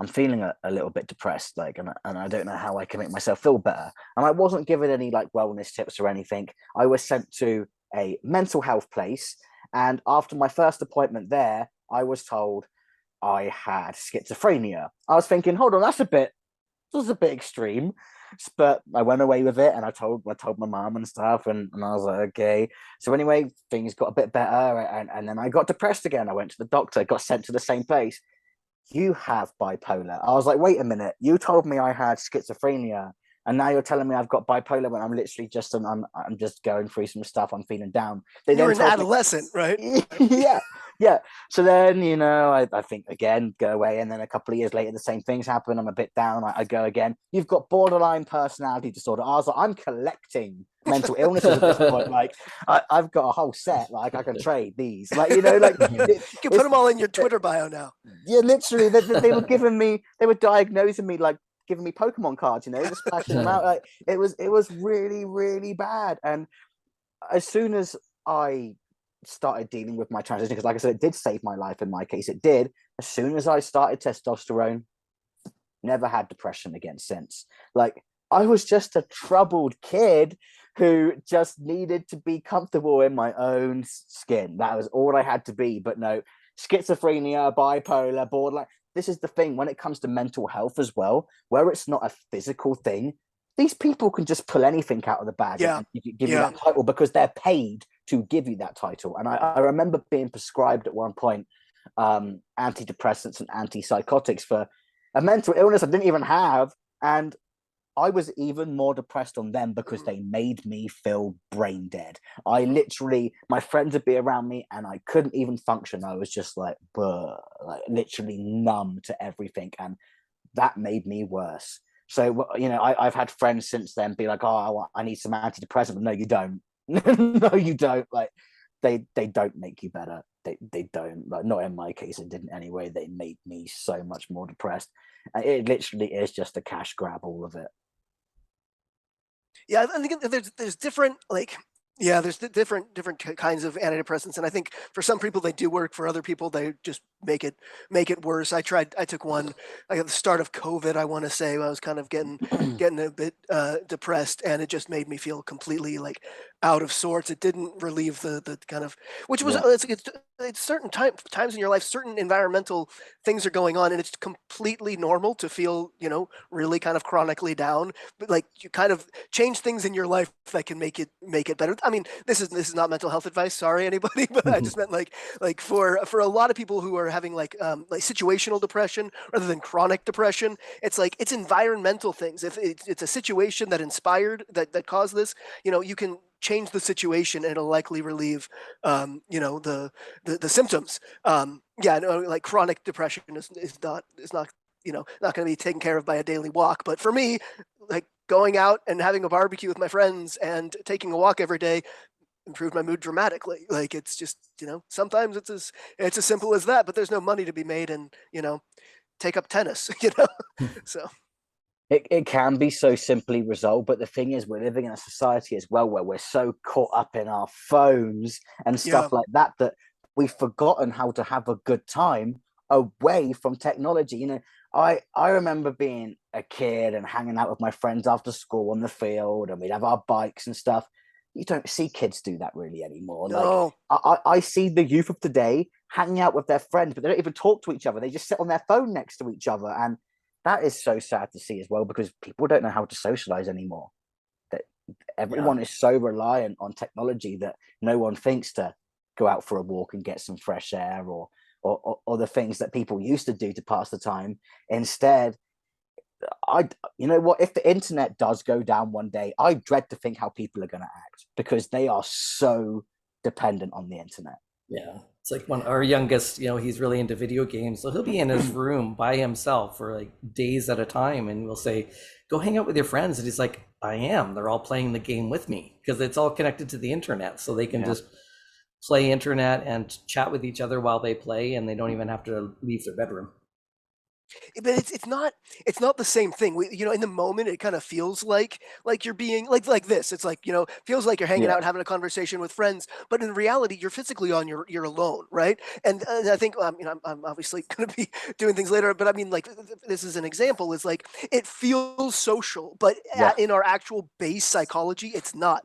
Speaker 2: feeling a little bit depressed, like, and I don't know how I can make myself feel better." And I wasn't given any like wellness tips or anything. I was sent to a mental health place, and after my first appointment there, I was told I had schizophrenia. I was thinking, hold on, this was a bit extreme. But I went away with it, and I told my mom and stuff, and I was like, okay. So anyway, things got a bit better, and then I got depressed again. I went to the doctor, got sent to the same place. You have bipolar. I was like, wait a minute, you told me I had schizophrenia, and now you're telling me I've got bipolar when I'm literally just I'm just going through some stuff. I'm feeling down.
Speaker 1: You're an adolescent, right?
Speaker 2: Yeah. So then, I think again, go away, and then a couple of years later, the same things happen. I'm a bit down. I go again. You've got borderline personality disorder. I was like, I'm collecting mental illnesses at this point. Like, I've got a whole set. Like, I can trade these. Like,
Speaker 1: you can put them all in your Twitter bio now.
Speaker 2: Yeah, literally, they were they were diagnosing me, like giving me Pokemon cards. Just flashing them out. Like, it was really, really bad. And as soon as I started dealing with my transition, because like I said, it did save my life. In my case, it did. As soon as I started testosterone, never had depression again since. Like, I was just a troubled kid who just needed to be comfortable in my own skin. That was all I had to be. But no, schizophrenia, bipolar, borderline. This is the thing when it comes to mental health as well, where it's not a physical thing. These people can just pull anything out of the bag and give you that title, because they're paid to give you that title. And I remember being prescribed at one point antidepressants and antipsychotics for a mental illness I didn't even have. And I was even more depressed on them because they made me feel brain dead. I literally, my friends would be around me and I couldn't even function. I was just like literally numb to everything. And that made me worse. So, I've had friends since then be like, "Oh, I need some antidepressant." No, you don't. No, you don't. Like, they don't make you better. They don't. Like, not in my case, it didn't anyway. They made me so much more depressed. It literally is just a cash grab, all of it.
Speaker 1: Yeah, I think there's different there's different kinds of antidepressants, and I think for some people they do work. For other people, they just make it worse. I took one like at the start of COVID, I want to say. I was kind of getting a bit depressed, and it just made me feel completely like out of sorts. It didn't relieve the kind of, which was
Speaker 2: Yeah.
Speaker 1: it's certain times in your life, certain environmental things are going on, and it's completely normal to feel, really kind of chronically down. But like you kind of change things in your life that can make it better. I mean, this is not mental health advice. Sorry, anybody, but I just meant like for a lot of people who are having like situational depression rather than chronic depression, it's like it's environmental things. If it's a situation that inspired that caused this, you can change the situation and it'll likely relieve the symptoms. Yeah, no, like chronic depression is not not going to be taken care of by a daily walk. But for me, like going out and having a barbecue with my friends and taking a walk every day improved my mood dramatically. Like it's just, sometimes it's as simple as that, but there's no money to be made and, take up tennis, So
Speaker 2: It can be so simply resolved, but the thing is, we're living in a society as well where we're so caught up in our phones and stuff like that we've forgotten how to have a good time away from technology. I remember being a kid and hanging out with my friends after school on the field, and we'd have our bikes and stuff. You don't see kids do that really anymore.
Speaker 1: No.
Speaker 2: Like I see the youth of today hanging out with their friends, but they don't even talk to each other. They just sit on their phone next to each other, and that is so sad to see as well, because people don't know how to socialize anymore. That everyone is so reliant on technology that no one thinks to go out for a walk and get some fresh air or the things that people used to do to pass the time. Instead, you know what, if the internet does go down one day, I dread to think how people are going to act, because they are so dependent on the internet.
Speaker 3: Yeah, it's like when our youngest, he's really into video games, so he'll be in his room by himself for like days at a time, and we'll say, go hang out with your friends, and he's like, I am, they're all playing the game with me, because it's all connected to the internet, so they can just play internet and chat with each other while they play, and they don't even have to leave their bedroom.
Speaker 1: But it's not the same thing. In the moment it kind of feels like you're being like this. It's like, feels like you're hanging out and having a conversation with friends, but in reality you're physically you're alone, right? And I think I'm obviously going to be doing things later, but I mean, like, this is an example. Is like it feels social, but in our actual base psychology, it's not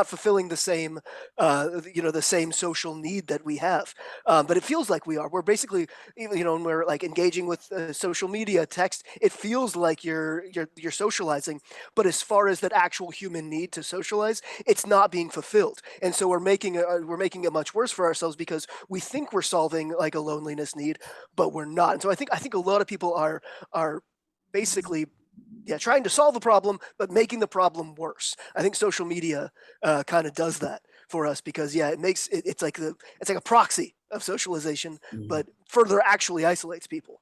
Speaker 1: fulfilling the same the same social need that we have. But it feels like we're basically, when we're like engaging with social media, text, it feels like you're socializing, but as far as that actual human need to socialize, it's not being fulfilled. And so we're making it much worse for ourselves, because we think we're solving like a loneliness need, but we're not. And so I think a lot of people are basically trying to solve the problem, but making the problem worse. I think social media kind of does that for us, because it makes it's like a proxy of socialization, but further actually isolates people.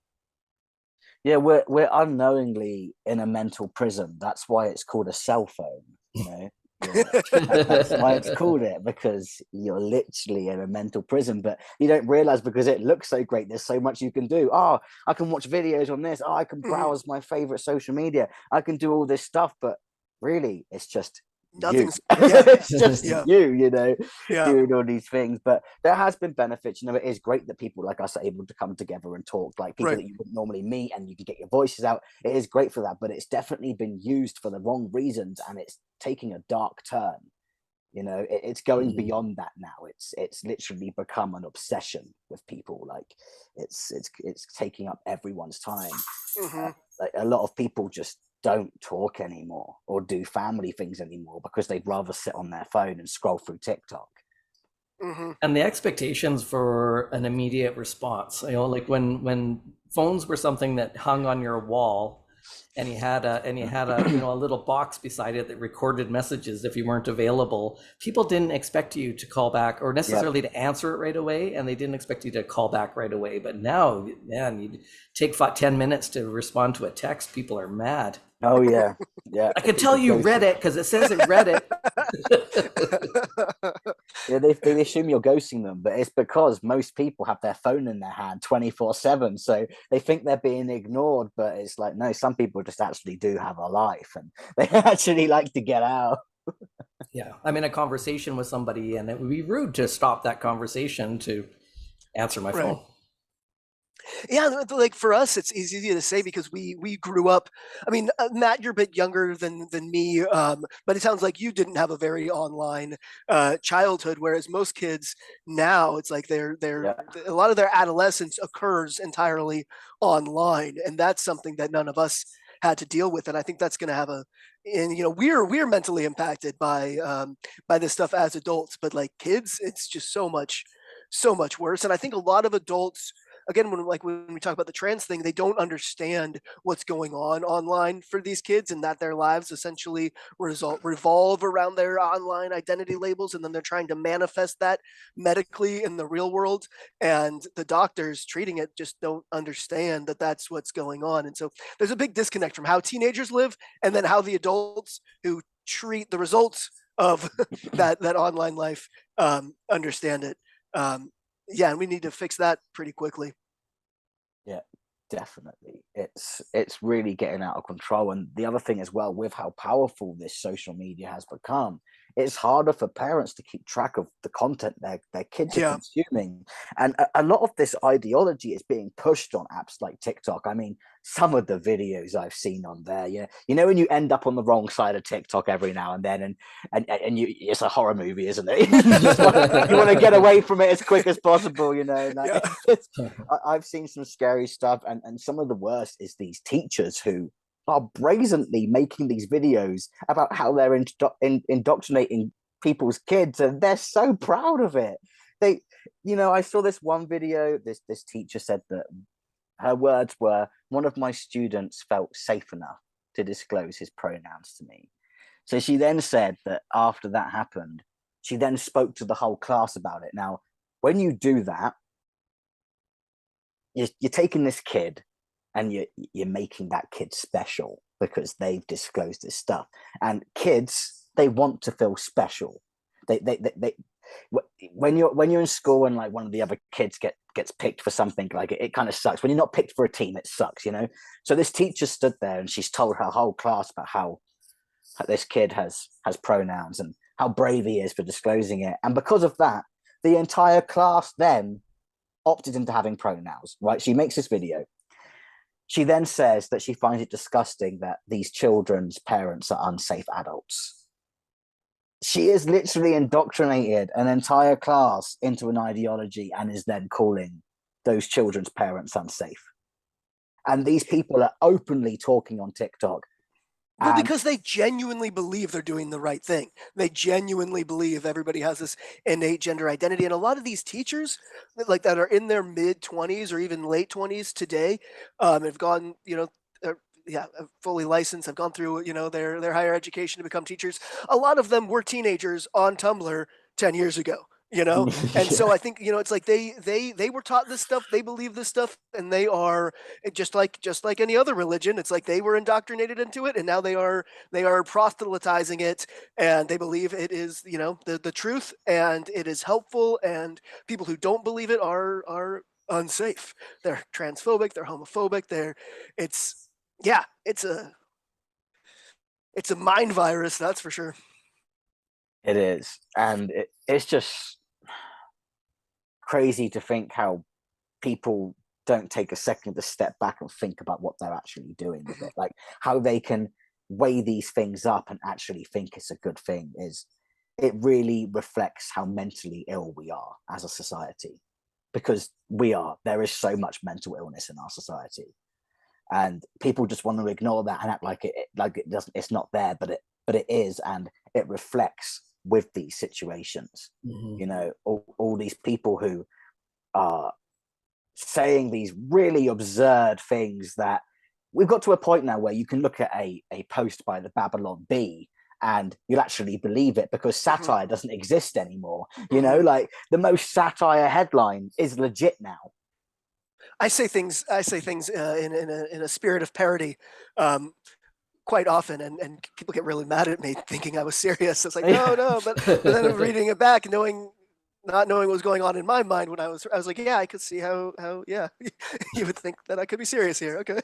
Speaker 2: Yeah, we're unknowingly in a mental prison. That's why it's called a cell phone. That's why it's called it, because you're literally in a mental prison, but you don't realize, because it looks so great. There's so much you can do. I can watch videos on this. I can browse my favorite social media. I can do all this stuff, but really it's just
Speaker 1: nothing's
Speaker 2: it's just you
Speaker 1: yeah.
Speaker 2: doing all these things. But there has been benefits. It is great that people like us are able to come together and talk, like people that you wouldn't normally meet, and you can get your voices out. It is great for that, but it's definitely been used for the wrong reasons, and it's taking a dark turn. It's going beyond that now. It's literally become an obsession with people. Like it's taking up everyone's time. Like a lot of people just don't talk anymore or do family things anymore, because they'd rather sit on their phone and scroll through TikTok.
Speaker 3: And the expectations for an immediate response, like when phones were something that hung on your wall, and you had a a little box beside it that recorded messages if you weren't available. People didn't expect you to call back, or necessarily to answer it right away, and they didn't expect you to call back right away. But now, man, you take 10 minutes to respond to a text. People are mad.
Speaker 2: Oh yeah.
Speaker 3: I could tell you read it, because it says it read it.
Speaker 2: They assume you're ghosting them, but it's because most people have their phone in their hand 24/7, so they think they're being ignored. But it's like, no, some people just actually do have a life, and they actually like to get out.
Speaker 3: I'm in a conversation with somebody, and it would be rude to stop that conversation to answer my phone.
Speaker 1: Yeah, like for us, it's easy to say because we grew up. I mean, Matt, you're a bit younger than me, but it sounds like you didn't have a very online childhood. Whereas most kids now, it's like they're
Speaker 2: Yeah.
Speaker 1: a lot of their adolescence occurs entirely online, and that's something that none of us had to deal with. And I think that's going to have a, and we're mentally impacted by this stuff as adults, but like kids, it's just so much worse. And I think a lot of adults, again, when we talk about the trans thing, they don't understand what's going on online for these kids, and that their lives essentially revolve around their online identity labels, and then they're trying to manifest that medically in the real world, and the doctors treating it just don't understand that that's what's going on. And so there's a big disconnect from how teenagers live and then how the adults who treat the results of that online life understand it. Yeah, and we need to fix that pretty quickly.
Speaker 2: Yeah, definitely. It's really getting out of control. And the other thing as well, with how powerful this social media has become, it's harder for parents to keep track of the content their kids are
Speaker 1: Yeah.
Speaker 2: consuming. And a lot of this ideology is being pushed on apps like TikTok. I mean, some of the videos I've seen on there, when you end up on the wrong side of TikTok every now and then, and it's a horror movie, isn't it? you want to get away from it as quick as possible,
Speaker 1: Yeah.
Speaker 2: I've seen some scary stuff, and some of the worst is these teachers who are brazenly making these videos about how they're indoctrinating people's kids, and they're so proud of it. I saw this one video. This teacher said that her words were, "One of my students felt safe enough to disclose his pronouns to me." So she then said that after that happened, she then spoke to the whole class about it. Now, when you do that, you're taking this kid and you're making that kid special because they've disclosed this stuff. And kids, they want to feel special. They when you're in school and like one of the other kids gets picked for something, like it kind of sucks. When you're not picked for a team, it sucks, So this teacher stood there and she's told her whole class about how this kid has pronouns and how brave he is for disclosing it. And because of that, the entire class then opted into having pronouns, right? She makes this video. She then says that she finds it disgusting that these children's parents are unsafe adults. She has literally indoctrinated an entire class into an ideology and is then calling those children's parents unsafe. And these people are openly talking on TikTok.
Speaker 1: Well, because they genuinely believe they're doing the right thing. They genuinely believe everybody has this innate gender identity. And a lot of these teachers, like that are in their mid-20s or even late 20s today, have gone, fully licensed, have gone through, their higher education to become teachers. A lot of them were teenagers on Tumblr 10 years ago. And so I think it's like they were taught this stuff, they believe this stuff, and they are just like any other religion. It's like they were indoctrinated into it, and now they are proselytizing it, and they believe it is the truth, and it is helpful, and people who don't believe it are unsafe. They're transphobic, they're homophobic, it's a mind virus, that's for sure.
Speaker 2: It is, and it's just crazy to think how people don't take a second to step back and think about what they're actually doing with it, like how they can weigh these things up and actually think it's a good thing. It really reflects how mentally ill we are as a society, because there is so much mental illness in our society, and people just want to ignore that and act like it doesn't, it's not there, but it is, and it reflects with these situations. All these people who are saying these really absurd things, that we've got to a point now where you can look at a post by the Babylon Bee and you'll actually believe it, because satire doesn't exist anymore. Like the most satire headline is legit now.
Speaker 1: I say things in a spirit of parody quite often, and people get really mad at me thinking I was serious. It's like, no, but then reading it back, not knowing what was going on in my mind when I was like, yeah, I could see how you would think that I could be serious here. Okay.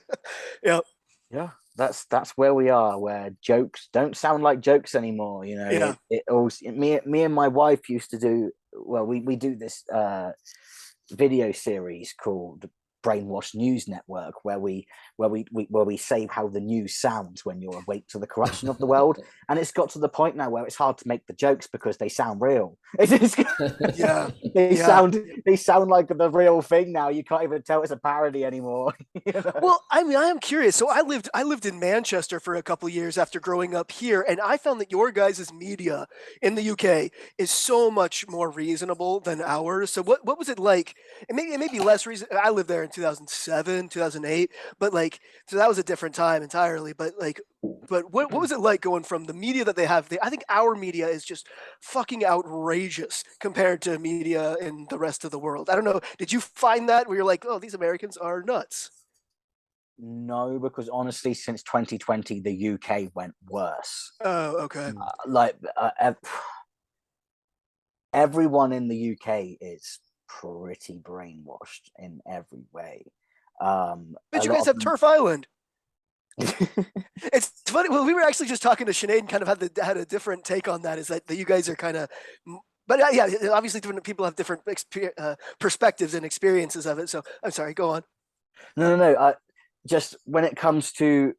Speaker 2: Yeah, that's where we are, where jokes don't sound like jokes anymore. It all, me and my wife used to do, well, we do this video series called brainwashed news network where we say how the news sounds when you're awake to the corruption of the world, and it's got to the point now where it's hard to make the jokes because they sound real.
Speaker 1: Yeah.
Speaker 2: they
Speaker 1: Yeah.
Speaker 2: sound like the real thing now. You can't even tell it's a parody anymore. You know?
Speaker 1: Well, I mean, I am curious. So I lived in Manchester for a couple of years after growing up here, and I found that your guys' media in the UK is so much more reasonable than ours. So what was it like? It may be less reason. I lived there in 2007, 2008, but like, so that was a different time entirely. But like, but what was it like going from the media that they have? I think our media is just fucking outrageous compared to media in the rest of the world. I don't know. Did you find that where you're like, oh, these Americans are nuts?
Speaker 2: No, because honestly, since 2020, the UK went worse.
Speaker 1: Oh, okay.
Speaker 2: Everyone in the UK is pretty brainwashed in every way.
Speaker 1: But you guys have Turf Island. It's funny. Well, we were actually just talking to Sinead and kind of had a different take on that. Is that you guys are kind of, but yeah, obviously different people have different perspectives and experiences of it. So I'm sorry. Go on.
Speaker 2: No. Just when it comes to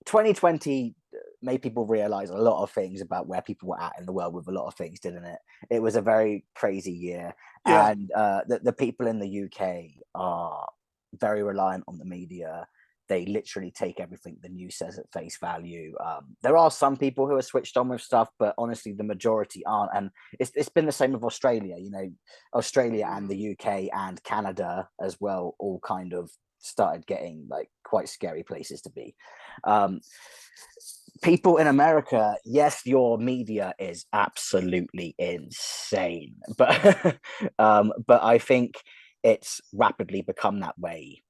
Speaker 2: 2020, made people realize a lot of things about where people were at in the world with a lot of things, didn't it? It was a very crazy year,
Speaker 1: Yeah.
Speaker 2: and the people in the UK are very reliant on the media. They literally take everything the news says at face value. There are some people who are switched on with stuff, but honestly, the majority aren't. And it's been the same with Australia. You know, Australia and the UK and Canada as well, all kind of started getting like quite scary places to be. People in America, yes, your media is absolutely insane, but but I think it's rapidly become that way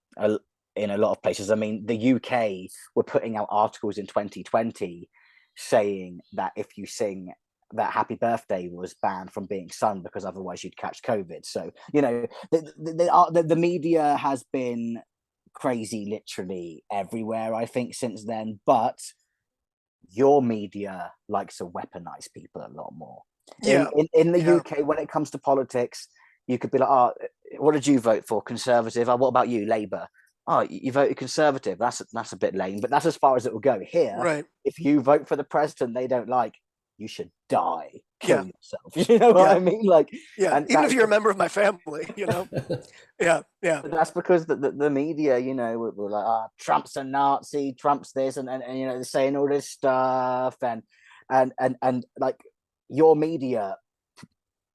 Speaker 2: in a lot of places. I mean, the UK were putting out articles in 2020 saying that if you sing that Happy Birthday was banned from being sung because otherwise you'd catch COVID. So, you know, the media has been crazy literally everywhere, I think, since then. But your media likes to weaponize people a lot more.
Speaker 1: Yeah.
Speaker 2: In the UK, when it comes to politics, you could be like, oh, what did you vote for? Conservative? Oh, what about you? Labour? Oh, you voted Conservative. That's a bit lame, but that's as far as it will go. Here,
Speaker 1: Right.
Speaker 2: if you vote for the president they don't like, you should die. Kill
Speaker 1: Yeah.
Speaker 2: yourself. You know what I mean? Like,
Speaker 1: yeah.
Speaker 2: and
Speaker 1: Even if you're a member of my family, you know. Yeah. Yeah.
Speaker 2: But that's because the media, you know, we're like, oh, Trump's a Nazi, Trump's this, and you know, they're saying all this stuff, and like your media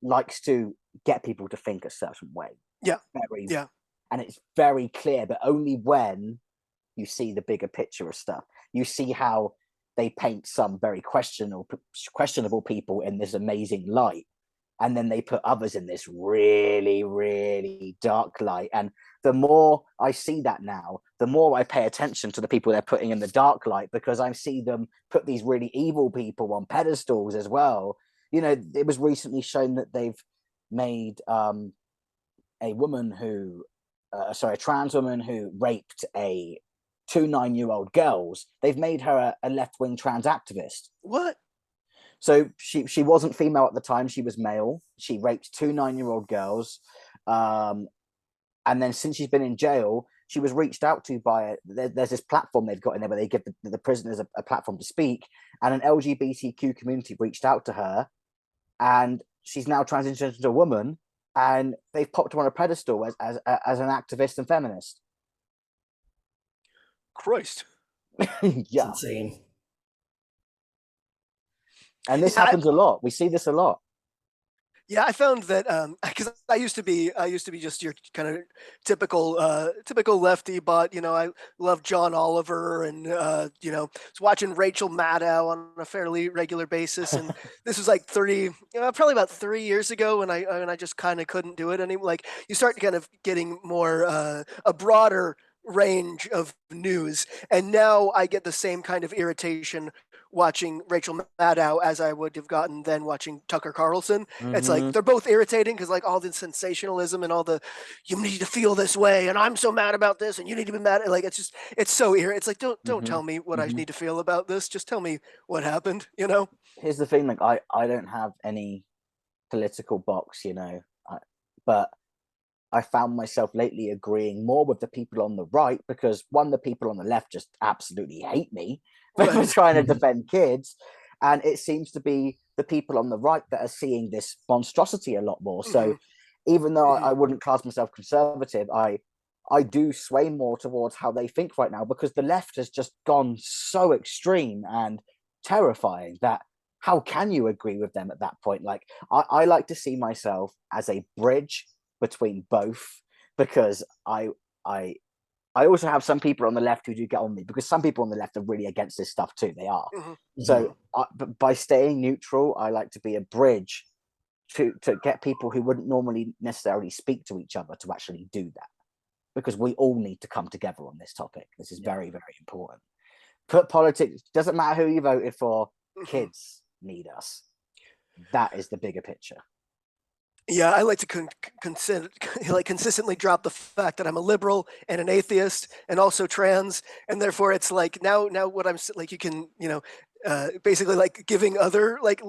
Speaker 2: likes to get people to think a certain way.
Speaker 1: Yeah. Yeah.
Speaker 2: And it's very clear, but only when you see the bigger picture of stuff. You see how they paint some very questionable people in this amazing light, and then they put others in this really, really dark light. And the more I see that now, the more I pay attention to the people they're putting in the dark light, because I see them put these really evil people on pedestals as well. You know, it was recently shown that they've made a woman who, a trans woman who raped two 9-year-old girls. They've made her a left-wing trans activist.
Speaker 1: What?
Speaker 2: So she wasn't female at the time, she was male. She raped two 9-year-old girls. And then since she's been in jail, she was reached out to by, there's this platform they've got in there where they give the prisoners a platform to speak. And an LGBTQ community reached out to her, and she's now transitioned into a woman, and they've popped her on a pedestal as an activist and feminist.
Speaker 1: Christ.
Speaker 2: Yeah.
Speaker 3: It's insane.
Speaker 2: And this happens a lot. We see this a lot.
Speaker 1: Yeah, I found that because I used to be just your kind of typical lefty, but you know, I love John Oliver, and you know, was watching Rachel Maddow on a fairly regular basis, and this was like probably about 3 years ago, and I just kind of couldn't do it anymore. Like, you start kind of getting more a broader range of news, and now I get the same kind of irritation watching Rachel Maddow as I would have gotten then watching Tucker Carlson. It's like they're both irritating because like all the sensationalism and all the you need to feel this way and I'm so mad about this and you need to be mad. Like it's so irritating. It's like don't tell me what I need to feel about this. Just tell me what happened. You know.
Speaker 2: Here's the thing: like I don't have any political box, you know, but I found myself lately agreeing more with the people on the right because, one, the people on the left just absolutely hate me for trying to defend kids. And it seems to be the people on the right that are seeing this monstrosity a lot more. So even though I wouldn't class myself conservative, I do sway more towards how they think right now, because the left has just gone so extreme and terrifying that how can you agree with them at that point? Like, I like to see myself as a bridge between both, because I also have some people on the left who do get on me, because some people on the left are really against this stuff too. They are. So but by staying neutral, I like to be a bridge to get people who wouldn't normally necessarily speak to each other to actually do that, because we all need to come together on this topic. This is very, very important. Put politics, doesn't matter who you voted for, kids need us. That is the bigger picture.
Speaker 1: Yeah, I like to consistently drop the fact that I'm a liberal and an atheist and also trans, and therefore it's like now what I'm like, you can, you know, basically like giving other like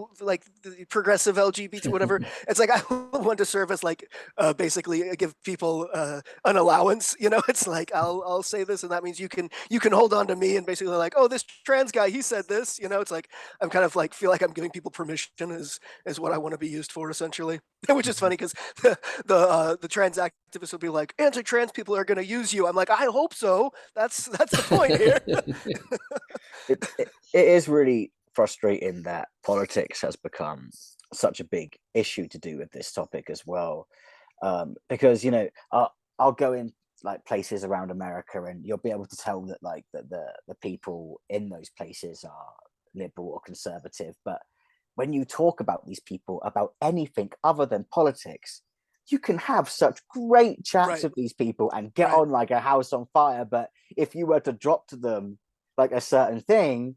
Speaker 1: the progressive LGBT whatever. It's like I want to serve as like basically give people an allowance. You know, it's like I'll say this, and that means you can hold on to me and basically like, oh, this trans guy, he said this. You know, it's like I'm kind of like feel like I'm giving people permission is what I want to be used for, essentially. Which is funny because the trans activists will be like, anti-trans people are going to use you. I'm like, I hope so. That's the point here.
Speaker 2: It is really frustrating that politics has become such a big issue to do with this topic as well, because, you know, I'll go in like places around America and you'll be able to tell that like the people in those places are liberal or conservative, but when you talk about these people about anything other than politics, you can have such great chats with these people and get on like a house on fire, but if you were to drop to them like a certain thing,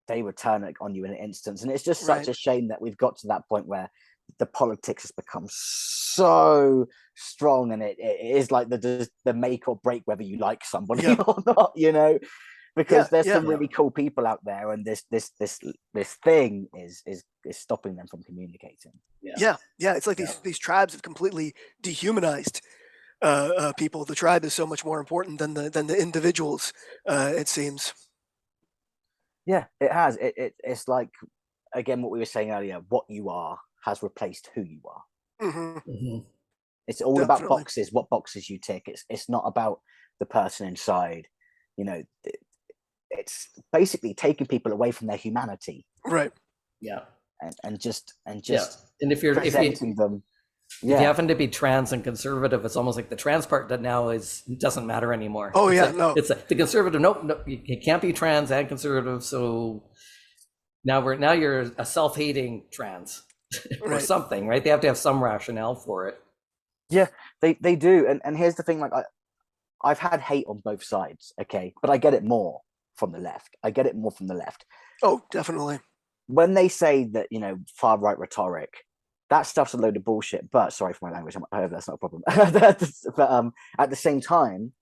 Speaker 2: they would turn it on you in an instant. And it's just such a shame that we've got to that point where the politics has become so strong, and it is like the make or break whether you like somebody or not, you know, because there's some really cool people out there, and this thing is stopping them from communicating.
Speaker 1: It's like these tribes have completely dehumanized people. The tribe is so much more important than the individuals, it seems.
Speaker 2: Yeah, it has. It's like, again, what we were saying earlier, what you are has replaced who you are. It's all about boxes, what boxes you tick. It's not about the person inside. You know, it's basically taking people away from their humanity.
Speaker 3: And if you're
Speaker 2: presenting them.
Speaker 3: If you happen to be trans and conservative, it's almost like the trans part that now doesn't matter anymore. It's like the conservative. Nope, you can't be trans and conservative. So now you're a self-hating trans or something, right? They have to have some rationale for it.
Speaker 2: Yeah, they do. And here's the thing: like I've had hate on both sides, okay, but I get it more from the left.
Speaker 1: Oh, definitely.
Speaker 2: When they say that, you know, far right rhetoric, that stuff's a load of bullshit. But sorry for my language, I hope that's not a problem. But at the same time,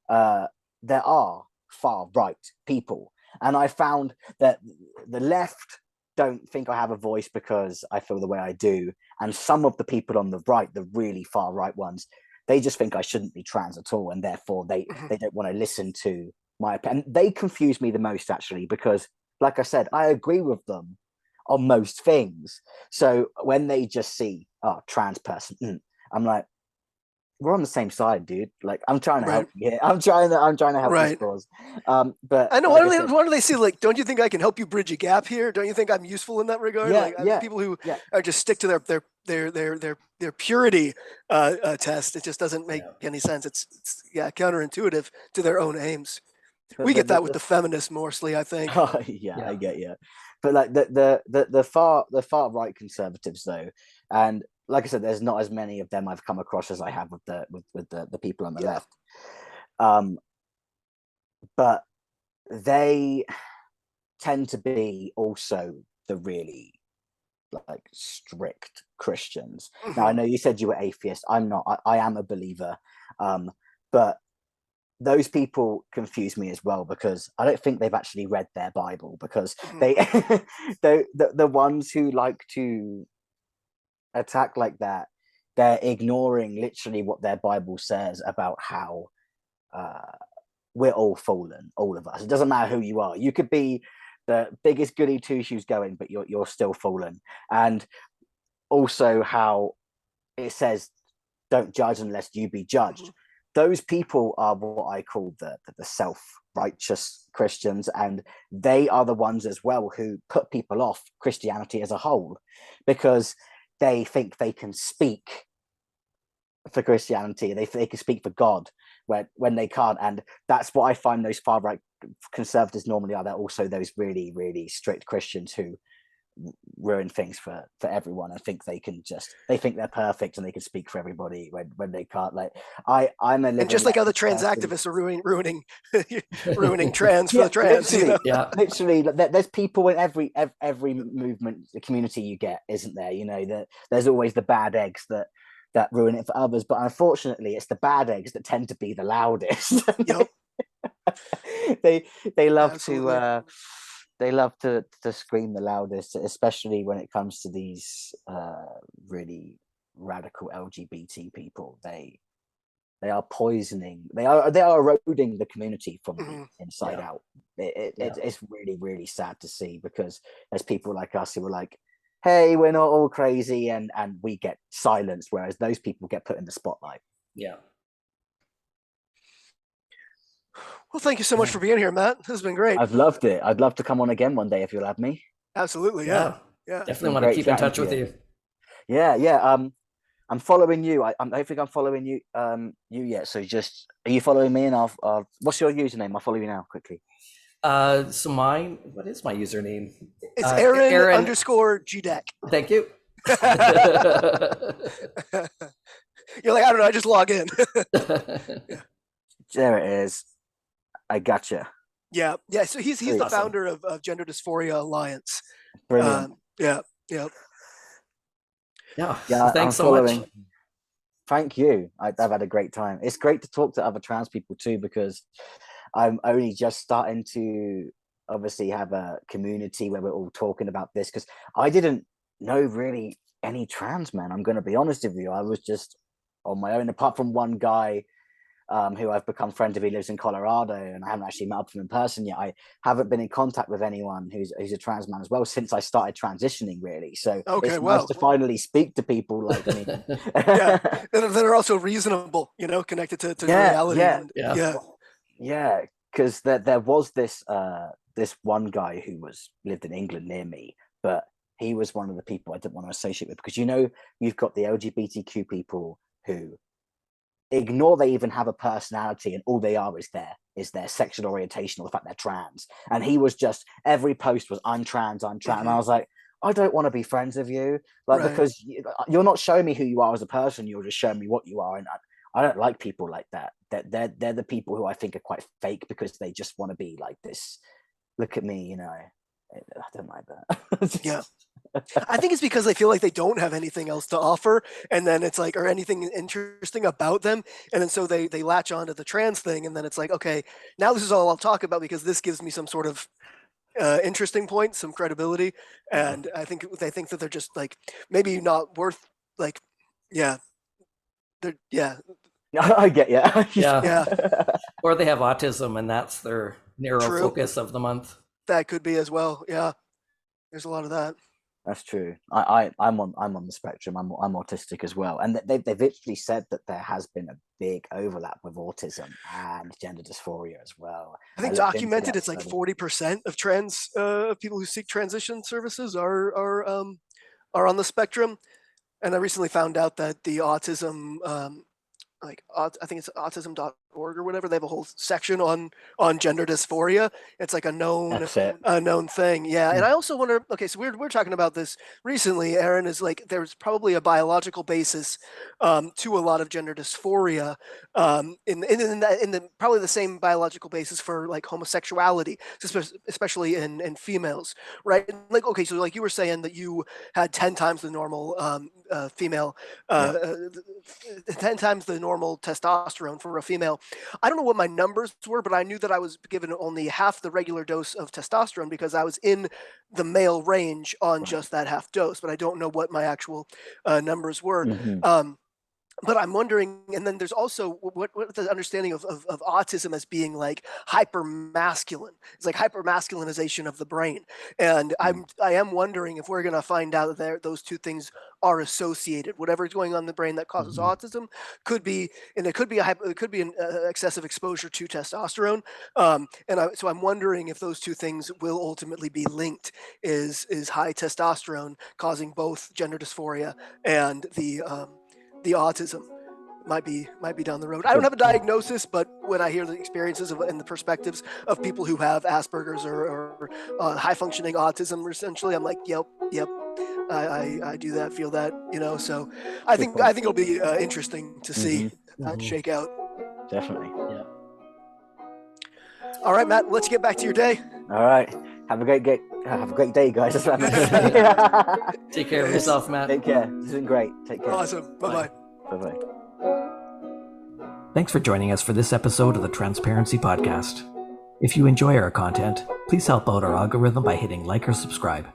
Speaker 2: there are far right people, and I found that the left don't think I have a voice because I feel the way I do, and some of the people on the right, the really far right ones, they just think I shouldn't be trans at all, and therefore they don't want to listen to my opinion. They confuse me the most, actually, because, like I said, I agree with them on most things. So when they just see, oh, trans person, I'm like, we're on the same side, dude. Like, I'm trying to help you here. I'm trying to help this cause. But
Speaker 1: I know. Why do they see, like, don't you think I can help you bridge a gap here? Don't you think I'm useful in that regard? People who are just stick to their purity test. It just doesn't make any sense. It's counterintuitive to their own aims. We get that with the feminists mostly, I think.
Speaker 2: I get you. But like the far right conservatives though, and like I said, there's not as many of them I've come across as I have with the people on the left. But they tend to be also the really like strict Christians. Now I know you said you were atheist. I'm not. I am a believer. But those people confuse me as well, because I don't think they've actually read their Bible, because they the ones who like to attack like that, they're ignoring literally what their Bible says about how we're all fallen, all of us. It doesn't matter who you are. You could be the biggest goody two shoes going, but you're still fallen. And also how it says, don't judge unless you be judged.
Speaker 1: Mhm.
Speaker 2: Those people are what I call the self-righteous Christians, and they are the ones as well who put people off Christianity as a whole, because they think they can speak for Christianity, they can speak for God when they can't. And that's what I find those far right conservatives normally are. They're also those really, really strict Christians who ruin things for everyone and think they think they're perfect and they can speak for everybody when they can't. Like I'm a living,
Speaker 1: and just like how the trans
Speaker 2: person.
Speaker 1: activists are ruining trans for
Speaker 2: Yeah,
Speaker 1: the trans,
Speaker 2: literally,
Speaker 1: you know?
Speaker 3: Yeah.
Speaker 2: literally, there's people in every movement, the community you get, isn't there? You know, that there's always the bad eggs that ruin it for others, but unfortunately it's the bad eggs that tend to be the loudest.
Speaker 1: Yep.
Speaker 2: they love
Speaker 1: Absolutely.
Speaker 2: to scream the loudest, especially when it comes to these really radical LGBT people. They are poisoning, they are eroding the community from
Speaker 1: Mhm.
Speaker 2: the inside
Speaker 3: Yeah.
Speaker 2: out.
Speaker 3: Yeah.
Speaker 2: It's really, really sad to see, because there's people like us who are like, hey, we're not all crazy, and we get silenced, whereas those people get put in the spotlight.
Speaker 3: Yeah.
Speaker 1: Well, thank you so much for being here, Matt. This has been great.
Speaker 2: I've loved it. I'd love to come on again one day if you'll have me.
Speaker 1: Absolutely.
Speaker 3: Yeah.
Speaker 1: Yeah.
Speaker 3: Definitely want to keep in
Speaker 2: chatting
Speaker 3: touch
Speaker 2: to
Speaker 3: with
Speaker 2: you.
Speaker 3: you.
Speaker 2: Yeah. I'm following you. I don't think I'm following you yet. So just, are you following me? And I'll what's your username? I'll follow you now quickly.
Speaker 3: So mine, what is my username?
Speaker 1: It's Aaron _ GDEC.
Speaker 3: Thank you.
Speaker 1: You're like, I don't know, I just log in.
Speaker 2: There it is. I gotcha.
Speaker 1: Yeah. So he's the
Speaker 3: Awesome.
Speaker 1: founder of Gender Dysphoria Alliance.
Speaker 2: Brilliant.
Speaker 1: Yeah.
Speaker 3: Yeah.
Speaker 2: Yeah,
Speaker 3: Thanks so much.
Speaker 2: Thank you. I've had a great time. It's great to talk to other trans people too, because I'm only just starting to obviously have a community where we're all talking about this, because I didn't know really any trans men. I'm going to be honest with you. I was just on my own, apart from one guy who I've become friends with. He lives in Colorado, and I haven't actually met up with him in person yet. I haven't been in contact with anyone who's a trans man as well since I started transitioning, really. So it's nice to finally speak to people like me.
Speaker 1: Yeah, that are also reasonable, connected to reality.
Speaker 2: Yeah, because there was this one guy who lived in England near me, but he was one of the people I didn't want to associate with, because you've got the LGBTQ people who ignore they even have a personality, and all they are is their sexual orientation, or the fact they're trans. And he was just, every post was, I'm trans,
Speaker 1: Mm-hmm.
Speaker 2: and I was like, I don't want to be friends with you, like, right. Because you're not showing me who you are as a person, you're just showing me what you are. And I don't like people like that. They're the people who I think are quite fake, because they just want to be like this, look at me, I don't like that.
Speaker 1: Yeah. I think it's because they feel like they don't have anything else to offer, and then it's like, or anything interesting about them, and then so they latch onto the trans thing, and then it's like, okay, now this is all I'll talk about, because this gives me some sort of interesting point, some credibility, and I think they think that they're just like maybe not worth, like, I
Speaker 2: get you.
Speaker 1: Yeah.
Speaker 2: Or
Speaker 3: they have autism, and that's their narrow focus of the month.
Speaker 1: That could be as well. Yeah, there's a lot of that.
Speaker 2: That's true. I'm on the spectrum. I'm autistic as well, and they've literally said that there has been a big overlap with autism and gender dysphoria as well.
Speaker 1: I think documented it's like 40% of trans people who seek transition services are on the spectrum, and I recently found out that the autism I think it's autism.org or whatever, they have a whole section on gender dysphoria. It's like a known thing. Yeah. And I also wonder, okay, so we're talking about this recently, Aaron, is like there's probably a biological basis to a lot of gender dysphoria, in the probably the same biological basis for like homosexuality, especially in females, right? And like, okay, so like you were saying that you had 10 times the normal female 10 times the normal testosterone for a female. I don't know what my numbers were, but I knew that I was given only half the regular dose of testosterone, because I was in the male range on just that half dose, but I don't know what my actual numbers were.
Speaker 2: Mm-hmm.
Speaker 1: But I'm wondering, and then there's also what the understanding of autism as being like hyper masculine. It's like hyper masculinization of the brain, and I am wondering if we're going to find out that those two things are associated. Whatever's going on in the brain that causes autism could be, and it could be an excessive exposure to testosterone. So I'm wondering if those two things will ultimately be linked. Is high testosterone causing both gender dysphoria and the autism might be down the road. I don't have a diagnosis, but when I hear the experiences and the perspectives of people who have Asperger's or high functioning autism, essentially, I'm like, yep, I do that, feel that, So I think it'll be interesting to see that shake out.
Speaker 2: Definitely.
Speaker 3: Yeah.
Speaker 1: All right, Matt, let's get back to your day.
Speaker 2: All right. Have a great day, guys. That's what I'm saying.
Speaker 3: Take care of yourself, Matt.
Speaker 2: Take care. This has been great. Take care.
Speaker 1: Awesome. Bye-bye.
Speaker 2: Bye-bye.
Speaker 3: Thanks for joining us for this episode of the Transparency Podcast. If you enjoy our content, please help out our algorithm by hitting like or subscribe.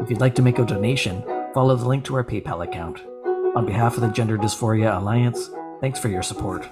Speaker 3: If you'd like to make a donation, follow the link to our PayPal account. On behalf of the Gender Dysphoria Alliance, thanks for your support.